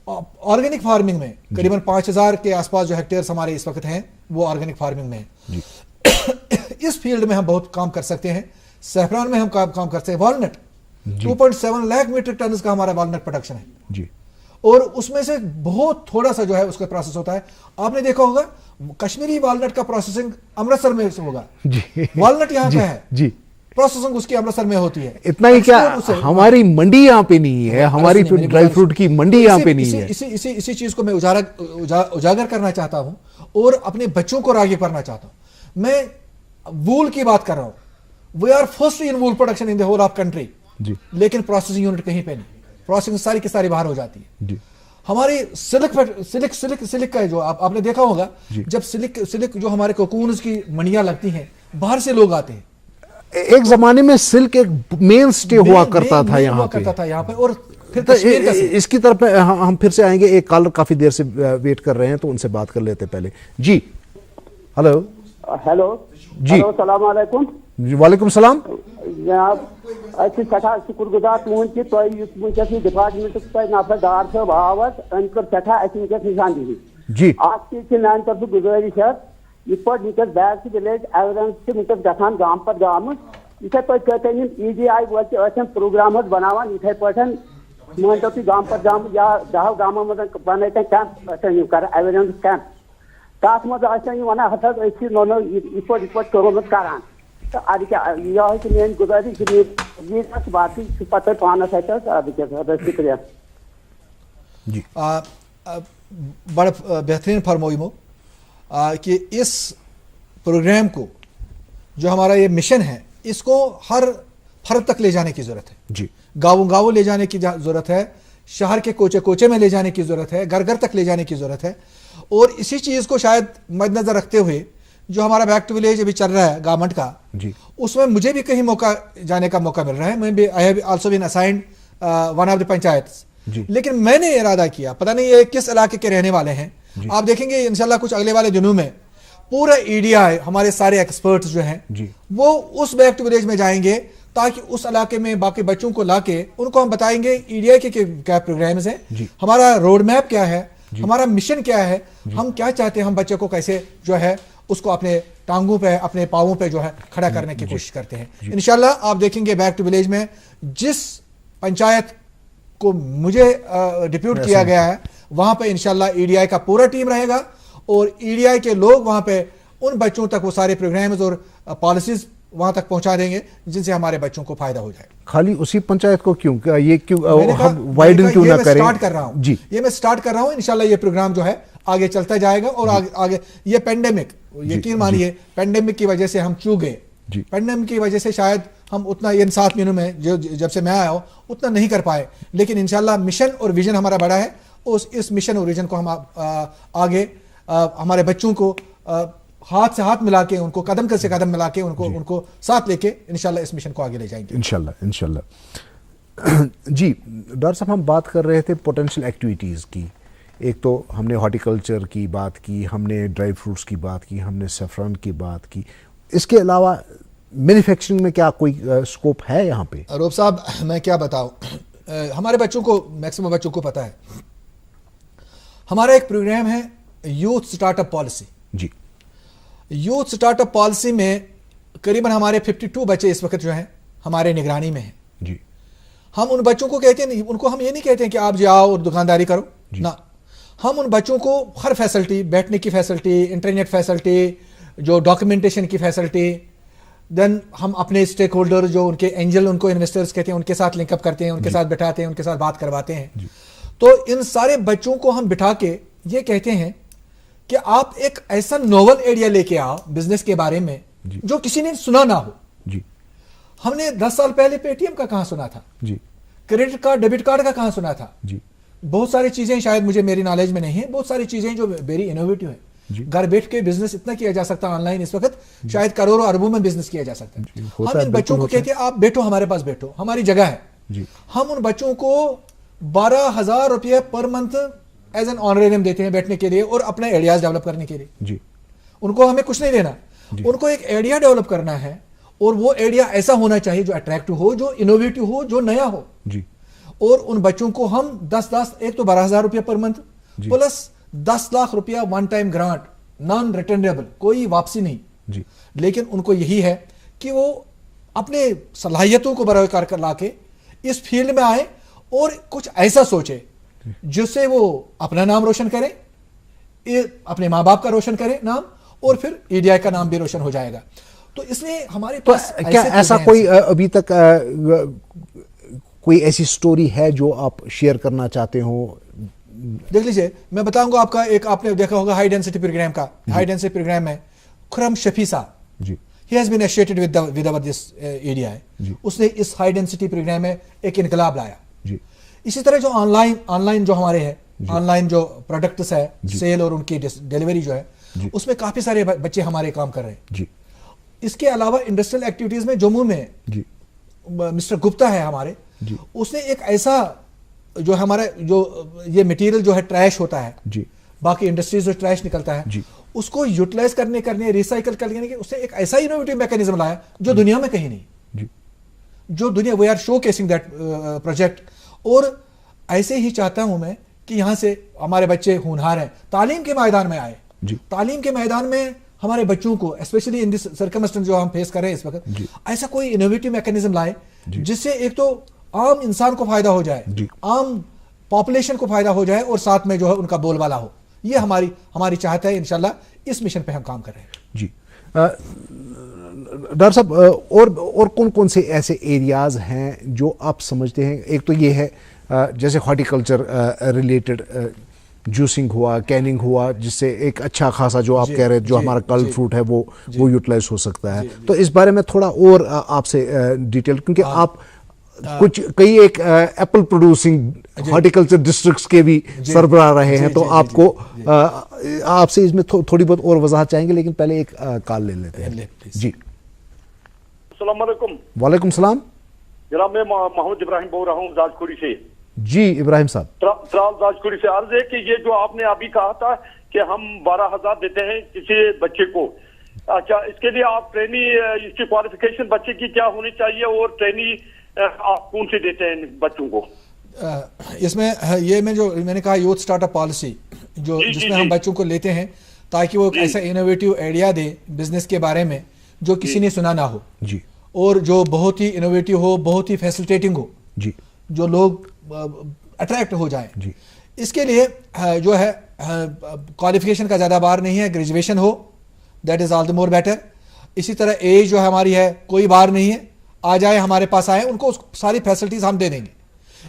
آرگینک فارمنگ میں قریباً 5000 کے آس پاس جو ہیکٹیئرز ہمارے اس وقت ہیں وہ آرگینک فارمنگ میں ہیں. اس فیلڈ میں ہم بہت کام کر سکتے ہیں. سیفران میں ہم کام کر سکتے ہیں. والنٹ 2.7 لاکھ میٹرک ٹنز کا ہمارا والنٹ پروڈکشن ہے, اور اس میں سے بہت تھوڑا سا جو ہے اس کا پروسیس ہوتا ہے. آپ نے دیکھا ہوگا کشمیری والنٹ کا پروسیسنگ امرتسر میں ہوگا, والنٹ یہاں کا ہے, پروسیسنگ اس کی امرتسر میں ہوتی ہے. اتنا ہی کیا, ہماری منڈی یہاں پہ نہیں ہے, ہماری ڈرائی فروٹ کی منڈی یہاں پہ نہیں ہے. اسی چیز کو میں اجاگر کرنا چاہتا ہوں اور اپنے بچوں کو راغب کرنا چاہتا ہوں. میں وول کی بات کر رہا ہوں, وی آر فرسٹ ان وول production in the whole of country, لیکن پروسیسنگ یونٹ کہیں پہ نہیں. پروسیسنگ ساری کی ساری باہر ہو جاتی ہے. ہماری سلک کا جو آپ نے دیکھا ہوگا, جب سلک جو ہمارے کوکونز کی منڈیاں لگتی ہیں باہر سے لوگ آتے ہیں. ایک زمانے میں سلک ایک مین سٹے ہوا کرتا تھا یہاں پہ, اور اس کی طرف ہم پھر سے آئیں گے. ایک کالر کافی دیر سے ویٹ کر رہے ہیں تو ان سے بات کر لیتے پہلے. جی ہلو. جی السلام علیکم. وعلیکم السلام. جناب اچھی سٹھا شکر گزار تہد کہ تھی ونکس یہ ڈپارٹمنٹ نفر ڈار صاحب آو ام کر سٹھا اس ونکس نشان دہی. جی اخ چیز میانہ طرف گزارش ہے, یہ پہ ونکس بیک ٹو ولیج ایویڈنس ونکس گھان گام پہ گام یتھے پہ کرتے EDI ویسے پروگرام بناوان یتھے پہ مان تو تھی گام پہ گام یا 10 گاموں میں بن کیمپ کر ایویڈنس کیمپ تک مز ونان ہسا نو یہ قومت کران. تو اد کیا یہ میری گزارش باقی پتہ پانس شکریہ. جی بڑا بہترین فرمویمو کہ اس پروگرام کو جو ہمارا یہ مشن ہے اس کو ہر فرد تک لے جانے کی ضرورت ہے. جی گاؤں لے جانے کی ضرورت ہے, شہر کے کوچے کوچے میں لے جانے کی ضرورت ہے, گھر گھر تک لے جانے کی ضرورت ہے. اور اسی چیز کو شاید مد نظر رکھتے ہوئے جو ہمارا بیک ٹو ولیج ابھی چل رہا ہے گورنمنٹ کا, اس میں مجھے بھی کہیں جانے کا موقع مل رہا ہے. میں بھی I have also been assigned one of the panchayats, لیکن میں نے ارادہ کیا, پتہ نہیں یہ کس علاقے کے رہنے والے ہیں, آپ دیکھیں گے انشاءاللہ کچھ اگلے والے دنوں میں پورا EDI ہمارے سارے ایکسپرٹس جو ہیں وہ اس بیک ٹو ولیج میں جائیں گے, تاکہ اس علاقے میں باقی بچوں کو لا کے ان کو ہم بتائیں گے EDI کے کیا پروگرامز ہیں, ہمارا روڈ میپ کیا ہے, ہمارا مشن کیا ہے, ہم کیا چاہتے ہیں, ہم بچے کو کیسے جو ہے اس کو اپنے ٹانگوں پہ اپنے پاؤں پہ جو ہے کھڑا کرنے کی کوشش کرتے ہیں. انشاءاللہ آپ دیکھیں گے بیک ٹو ولیج میں جس پنچایت کو مجھے ڈپیوٹ کیا گیا ہے وہاں پہ انشاءاللہ EDI کا پورا ٹیم رہے گا, اور EDI کے لوگ وہاں پہ ان بچوں تک وہ سارے پروگرامز اور پالیسیز وہاں تک پہنچا دیں گے جن سے ہمارے بچوں کو فائدہ ہو جائے. خالی اسی پنچایت کو کیوں, یہ کیوں ہم وائڈن کیوں نہ کریں. سٹارٹ کر رہا ہوں, یہ میں سٹارٹ کر رہا ہوں. انشاءاللہ یہ پروگرام جو ہے آگے چلتا جائے گا, اور آگے یہ پینڈیمک, یقین مانیے پینڈیمک کی وجہ سے ہم چوک گئے. پینڈیمک کی وجہ سے شاید ہم اتنا ان 7 مہینوں میں جب سے میں آیا ہوں اتنا نہیں کر پائے, لیکن انشاءاللہ مشن اور ویژن ہمارا بڑا ہے. اس مشن اور ویژن کو ہم آگے ہمارے بچوں کو ہاتھ سے ہاتھ ملا کے, ان کو قدم سے قدم ملا کے, ان کو ساتھ لے کے انشاءاللہ اس مشن کو آگے لے جائیں گے انشاءاللہ. جی ڈاکٹر صاحب, ہم بات کر رہے تھے پوٹینشیل ایکٹیویٹیز کی ایک تو ہم نے ہارٹیکلچر کی بات کی, ہم نے ڈرائی فروٹس کی بات کی, ہم نے سیفران کی بات کی, اس کے علاوہ مینوفیکچرنگ میں کیا کوئی اسکوپ ہے یہاں پہ؟ روب صاحب میں کیا بتاؤں, ہمارے بچوں کو, میکسیمم بچوں کو پتا ہے, ہمارا ایک پروگرام ہے یوتھ سٹارٹ اپ پالیسی. جی, یوتھ سٹارٹ اپ پالیسی میں قریباً ہمارے 52 بچے اس وقت جو ہیں ہمارے نگرانی میں ہیں. جی, ہم ان بچوں کو کہتے ہیں, ان کو ہم یہ نہیں کہتے ہیں کہ آپ جاؤ اور دکانداری کرو, نہ, ہم ان بچوں کو ہر فیسلٹی, بیٹھنے کی فیسلٹی, انٹرنیٹ فیسلٹی, جو ڈاکیومنٹیشن کی فیسلٹی, دین ہم اپنے اسٹیک ہولڈر جو ان کے اینجل, ان کو انویسٹرز کہتے ہیں, ان کے ساتھ لنک اپ کرتے ہیں, ان کے ساتھ بٹھاتے ہیں, ان کے ساتھ بات کرواتے ہیں. تو ان سارے بچوں کو ہم بٹھا کے یہ کہتے ہیں کہ آپ ایک ایسا نوول ایریا لے کے آؤ بزنس کے بارے میں جو کسی نے سنا نہ ہو. جی, ہم نے 10 سال پہلے پے ٹی ایم کا کہاں سنا تھا, جی, کریڈٹ کارڈ, ڈیبٹ کارڈ کا کہاں سنا تھا. جی, بہت ساری چیزیں شاید مجھے میری نالج میں نہیں ہیں, بہت ساری چیزیں جو ویری انوویٹو ہیں. گھر بیٹھ کے بزنس اتنا کیا جا سکتا ہے آن لائن اس وقت, شاید کروڑوں اربوں میں بزنس کیا جا سکتا ہے. ہم ان بچوں کو کہتے ہیں آپ بیٹھو ہمارے پاس, بیٹھو, ہماری جگہ ہے. ہم ان بچوں کو 12,000 روپے پر منتھ ایز این آنریم دیتے ہیں بیٹھنے کے لیے اور اپنے آئیڈیاز ڈیولپ کرنے کے لیے. جی, ان کو ہمیں کچھ نہیں دینا, ان کو ایک آئیڈیا ڈیولپ کرنا ہے, اور وہ آئیڈیا ایسا ہونا چاہیے جو اٹریکٹو ہو, جو انوویٹو ہو, جو نیا ہو. جی, اور ان بچوں کو ہم 10 ایک تو 12,000 روپے پر منتھ پلس 10 لاکھ روپیہ one time grant, naan returnable, کوئی واپسی نہیں. جی, لیکن ان کو یہی ہے کہ وہ اپنے صلاحیتوں کو برائے کار لا کے اس فیلڈ میں آئے اور کچھ ایسا سوچے جس سے وہ اپنا نام روشن کرے, اپنے ماں باپ کا روشن کرے نام, اور پھر EDI کا نام بھی روشن ہو جائے گا. تو اس لیے ہمارے پاس کیا ایسا کوئی ابھی تک کوئی ایسی سٹوری ہے جو آپ شیئر کرنا چاہتے ہو؟ دیکھ لیجئے, میں بتاؤں گا آپ کا, ایک آپ نے دیکھا ہوگا ہائی ڈینسٹی پروگرام کا, ہائی ڈینسٹی پروگرام میں خرم شفیع صاحب, جی, he has been associated with our this EDI. اس نے اس ہائی ڈینسٹی پروگرام میں ایک انقلاب لایا. جی, اسی طرح جو آن لائن جو ہمارے ہے, آن لائن جو پروڈکٹس ہے, سیل اور ان کی ڈیلیوری جو ہے, اس میں کافی سارے بچے ہمارے کام کر رہے ہیں. جی, اس کے علاوہ انڈسٹریل ایکٹیویٹیز میں جموں میں جی, مسٹر گپتا ہے ہمارے, جی, اس نے ایک ایسا جو ہمارا جو یہ مٹیریل جو ہے ٹریش ہوتا ہے, جی, باقی انڈسٹریز جو ٹریش نکلتا ہے, جی, اس کو یوٹیلائز کرنے ریسائیکل کرنے کے اس نے ایک ایسا انوویٹو میکینزم لایا جو دنیا میں کہیں نہیں. جی, جو دنیا, we are showcasing that project. اور ایسے ہی چاہتا ہوں میں کہ یہاں سے ہمارے بچے ہونہار ہیں, تعلیم کے میدان میں آئے. جی, تعلیم کے میدان میں ہمارے بچوں کو اسپیشلی ان دس سرکمسٹنس جو ہم فیس کر رہے ہیں اس وقت, ایسا کوئی انوویٹو میکینزم لائے جس سے ایک تو عام انسان کو فائدہ ہو جائے, عام پاپولیشن کو فائدہ ہو جائے, اور ساتھ میں جو ہے ان کا بول بالا ہو. یہ ہماری چاہت ہے. انشاءاللہ اس مشن پہ ہم کام کر رہے ہیں. جی, ڈاکٹر صاحب, اور کون سے ایسے ایریاز ہیں جو آپ سمجھتے ہیں؟ ایک تو یہ ہے جیسے ہارٹیکلچر ریلیٹڈ جوسنگ ہوا, کیننگ ہوا, جس سے ایک اچھا خاصا جو آپ کہہ رہے ہیں جو ہمارا کلڈ فروٹ ہے وہ یوٹیلائز ہو سکتا ہے. تو اس بارے میں تھوڑا اور آپ سے ڈیٹیل, کیونکہ آپ کئی ایک ایپل پروڈیوسنگ ہارٹیکلچر ڈسٹرکٹس کے بھی سربراہ رہے ہیں, تو آپ کو آپ سے اس میں تھوڑی بہت اور وضاحت چاہیں گے, لیکن پہلے ایک کال لے لیتے ہیں. جی, السلام علیکم. وعلیکم السلام جناب, میں محمد ابراہیم بول رہا ہوں زاجکوڑی سے. جی ابراہیم صاحب, ترال زاجکوڑی سے. عرض ہے کہ یہ جو آپ نے ابھی کہا تھا کہ ہم 12,000 دیتے ہیں کسی بچے کو, اچھا اس کے لیے آپ ٹریننگ, اس کی کوالیفیکیشن بچے کی کیا ہونی چاہیے, اور ٹریننگ آپ کون سے دیتے ہیں بچوں کو؟ اس میں یہ میں نے کہا یوتھ سٹارٹ اپ پالیسی, جو جس میں ہم بچوں کو لیتے ہیں تاکہ وہ ایسا انوویٹو آئیڈیا دے بزنس کے بارے میں جو کسی نے سنا نہ ہو, جی, اور جو بہت ہی انوویٹو ہو, بہت ہی فیسلٹیٹنگ ہو, جی, جو لوگ اٹریکٹ ہو جائیں. جی, اس کے لیے جو ہے کوالیفیکیشن کا زیادہ بار نہیں ہے, graduation who, that is all the more better. اسی طرح ایج جو ہماری ہے کوئی بار نہیں ہے, آ جائے ہمارے پاس آئے, ان کو ساری فیسلٹیز ہم دے دیں گے.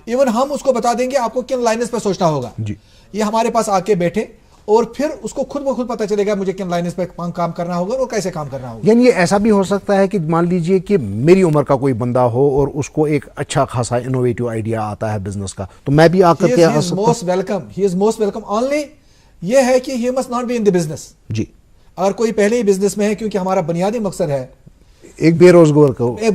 ایون ہم اس کو بتا دیں گے آپ کو کن لائنز پہ سوچنا ہوگا. جی, یہ ہمارے پاس آ کے بیٹھے اور پھر اس کو خود بخود پتہ چلے گا مجھے کن لائنز پہ کام کرنا ہوگا اور کیسے کام کرنا ہوگا. یعنی یہ ایسا بھی ہو سکتا ہے کہ مان لیجئے کہ میری عمر کا کوئی بندہ ہو اور اس کو ایک اچھا خاصا انوویٹو آئیڈیا آتا ہے بزنس کا, تو میں بھی آ کر کے موسٹ ویلکم. اونلی یہ ہے کہ he must not be in the business. جی, اگر کوئی پہلے ہی بزنس میں ہے, کیونکہ ہمارا بنیادی مقصد ہے ایک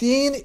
3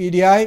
EDI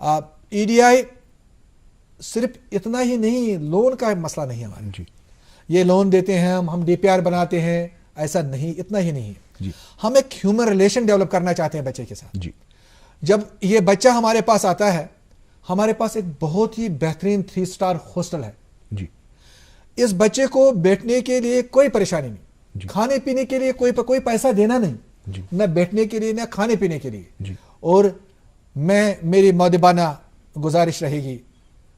EDI صرف اتنا ہی نہیں, لون کا مسئلہ نہیں ہمارا جی, یہ لون دیتے ہیں ہم DPR بناتے ہیں, ایسا نہیں, اتنا ہی نہیں ہے جی, ہم ایک ہیومن ریلیشن ڈیولپ کرنا چاہتے ہیں بچے کے ساتھ. جی, جب یہ بچہ ہمارے پاس آتا ہے, ہمارے پاس ایک بہت ہی بہترین 3 اسٹار ہاسٹل ہے. جی, اس بچے کو بیٹھنے کے لیے کوئی پریشانی نہیں, کھانے پینے کے لیے کوئی پیسہ دینا نہیں, جی, نہ بیٹھنے کے لیے نہ کھانے پینے کے لیے. جی, اور میری مؤدبانہ گزارش رہے گی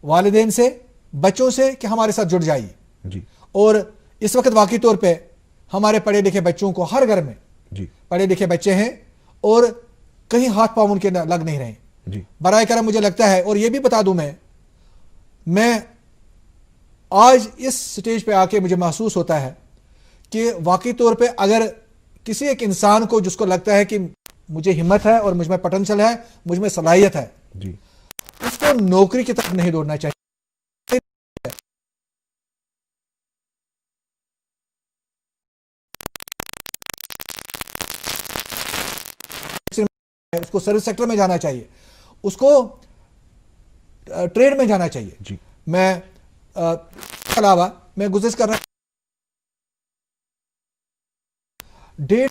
والدین سے, بچوں سے کہ ہمارے ساتھ جڑ جائیے. جی, اور اس وقت واقعی طور پہ ہمارے پڑھے لکھے بچوں کو ہر گھر میں جی, پڑھے لکھے بچے ہیں اور کہیں ہاتھ پاؤں ان کے لگ نہیں رہے. جی, برائے کرم مجھے لگتا ہے, اور یہ بھی بتا دوں میں آج اس سٹیج پہ آ کے مجھے محسوس ہوتا ہے کہ واقعی طور پہ اگر کسی ایک انسان کو جس کو لگتا ہے کہ مجھے ہمت ہے اور مجھ میں پوٹینشل ہے, مجھ میں صلاحیت ہے, جی, اس کو نوکری کی طرف نہیں دوڑنا چاہیے. اس کو سروس سیکٹر میں جانا چاہیے, اس کو ٹریڈ میں جانا چاہیے. جی, میں علاوہ میں گزارش کر رہا ہوں, ڈیٹ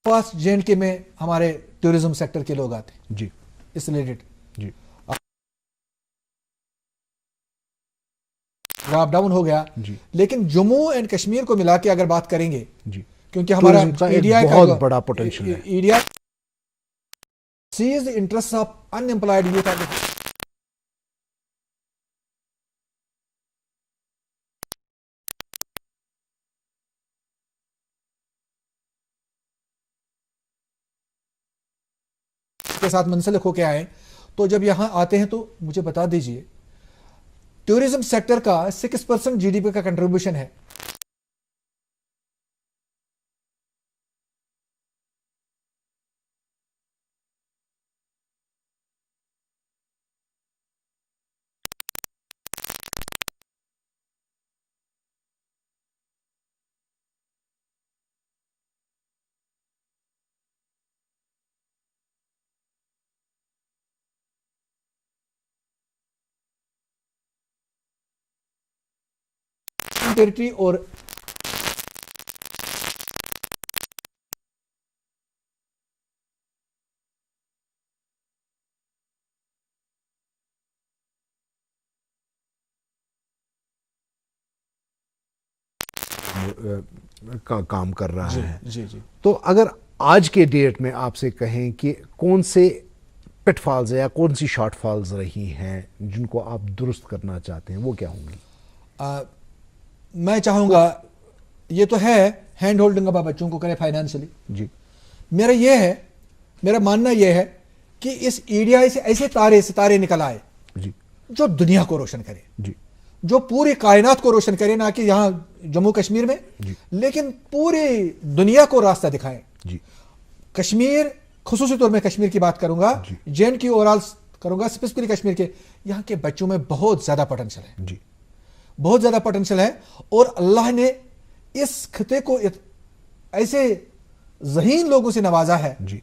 پاس JNK میں ہمارے ٹورزم سیکٹر کے لوگ آتے ہیں, جی, اس ریلیٹڈ جی, ڈراپ ڈاؤن ہو گیا, جی, لیکن جموں اینڈ کشمیر کو ملا کے اگر بات کریں گے, جی, کیونکہ ہمارا tourism کا ایک EDI بہت بڑا potential ہے. EDI sees the interests of unemployed youth at the کے ساتھ منسلک ہو کے آئے, تو جب یہاں آتے ہیں تو مجھے بتا دیجئے ٹورزم سیکٹر کا 6% GDP کا کنٹریبیوشن ہے. ٹیریٹری اور کام کر رہا ہے. جی جی. تو اگر آج کے ڈیٹ میں آپ سے کہیں کہ کون سے پٹ فالز یا کون سی شارٹ فالز رہی ہیں جن کو آپ درست کرنا چاہتے ہیں, وہ کیا ہوں گی؟ میں چاہوں گا, یہ تو ہے ہینڈ ہولڈنگ اب بچوں کو کرے فائنینشلی. جی, میرا ماننا یہ ہے کہ اس EDI سے ایسے ستارے نکل آئے جی, جو دنیا کو روشن کرے, جی, جو پوری کائنات کو روشن کرے, نہ کہ یہاں جموں کشمیر میں, جی, لیکن پوری دنیا کو راستہ دکھائیں. جی, کشمیر, خصوصی طور میں کشمیر کی بات کروں گا, JNK اوورال کروں گا, اسپیسیفکلی کشمیر کے, یہاں کے بچوں میں بہت زیادہ پوٹینشل ہے. جی, بہت زیادہ پوٹینشل ہے, اور اللہ نے اس خطے کو ایسے ذہین لوگوں سے نوازا ہے, جی,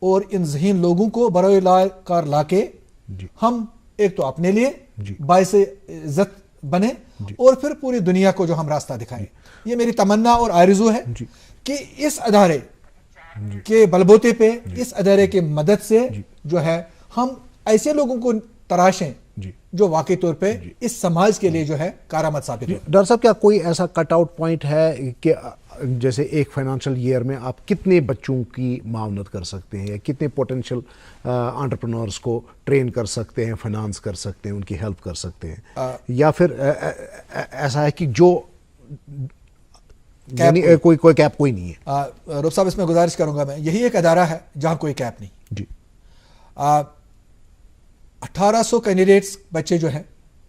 اور ان ذہین لوگوں کو برائے کار لا کے جی, ہم ایک تو اپنے لیے جی, باعث عزت بنے, جی, اور پھر پوری دنیا کو جو ہم راستہ دکھائیں. یہ میری تمنا اور آرزو ہے جی, کہ اس ادارے کے بلبوتے پہ, اس ادارے کے مدد سے جو ہے ہم ایسے لوگوں کو تراشیں جو واقعی طور پہ اس سماج کے لیے جو ہے کارآمد ثابت ہو. ڈاکٹر صاحب, کیا کوئی ایسا کٹ آؤٹ پوائنٹ ہے کہ جیسے ایک فائنانشل ایئر میں آپ کتنے بچوں کی معاونت کر سکتے ہیں, یا کتنے پوٹینشیل انٹرپرنورز کو ٹرین کر سکتے ہیں, فائنانس کر سکتے ہیں, ان کی ہیلپ کر سکتے ہیں, یا پھر ایسا ہے کہ جو یعنی کوئی کیپ کوئی نہیں ہے؟ روب صاحب, اس میں گزارش کروں گا, میں یہی ایک ادارہ ہے جہاں کوئی کیپ نہیں. جی, 1800 کینڈیڈیٹس بچے جو ہیں,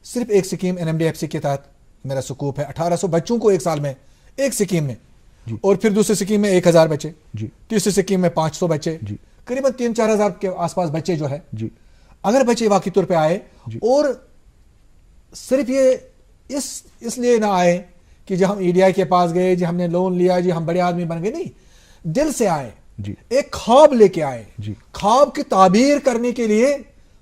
صرف ایک سکیم NMDFC کے تحت میرا سکوپ ہے 1800 بچوں کو ایک سال میں ایک سکیم میں, اور پھر دوسری سکیم میں 1000 بچے, تیسری سکیم میں 500 بچے, قریباً 3-4 ہزار کے آس پاس بچے جو ہے. اگر بچے واقعی طور پہ آئے, اور صرف یہ اس لیے نہ آئے کہ جب ہم EDI کے پاس گئے, جی ہم نے لون لیا, جی ہم بڑے آدمی بن گئے, نہیں, دل سے آئے, ایک خواب لے کے آئے, خواب کی تعبیر کرنے کے لیے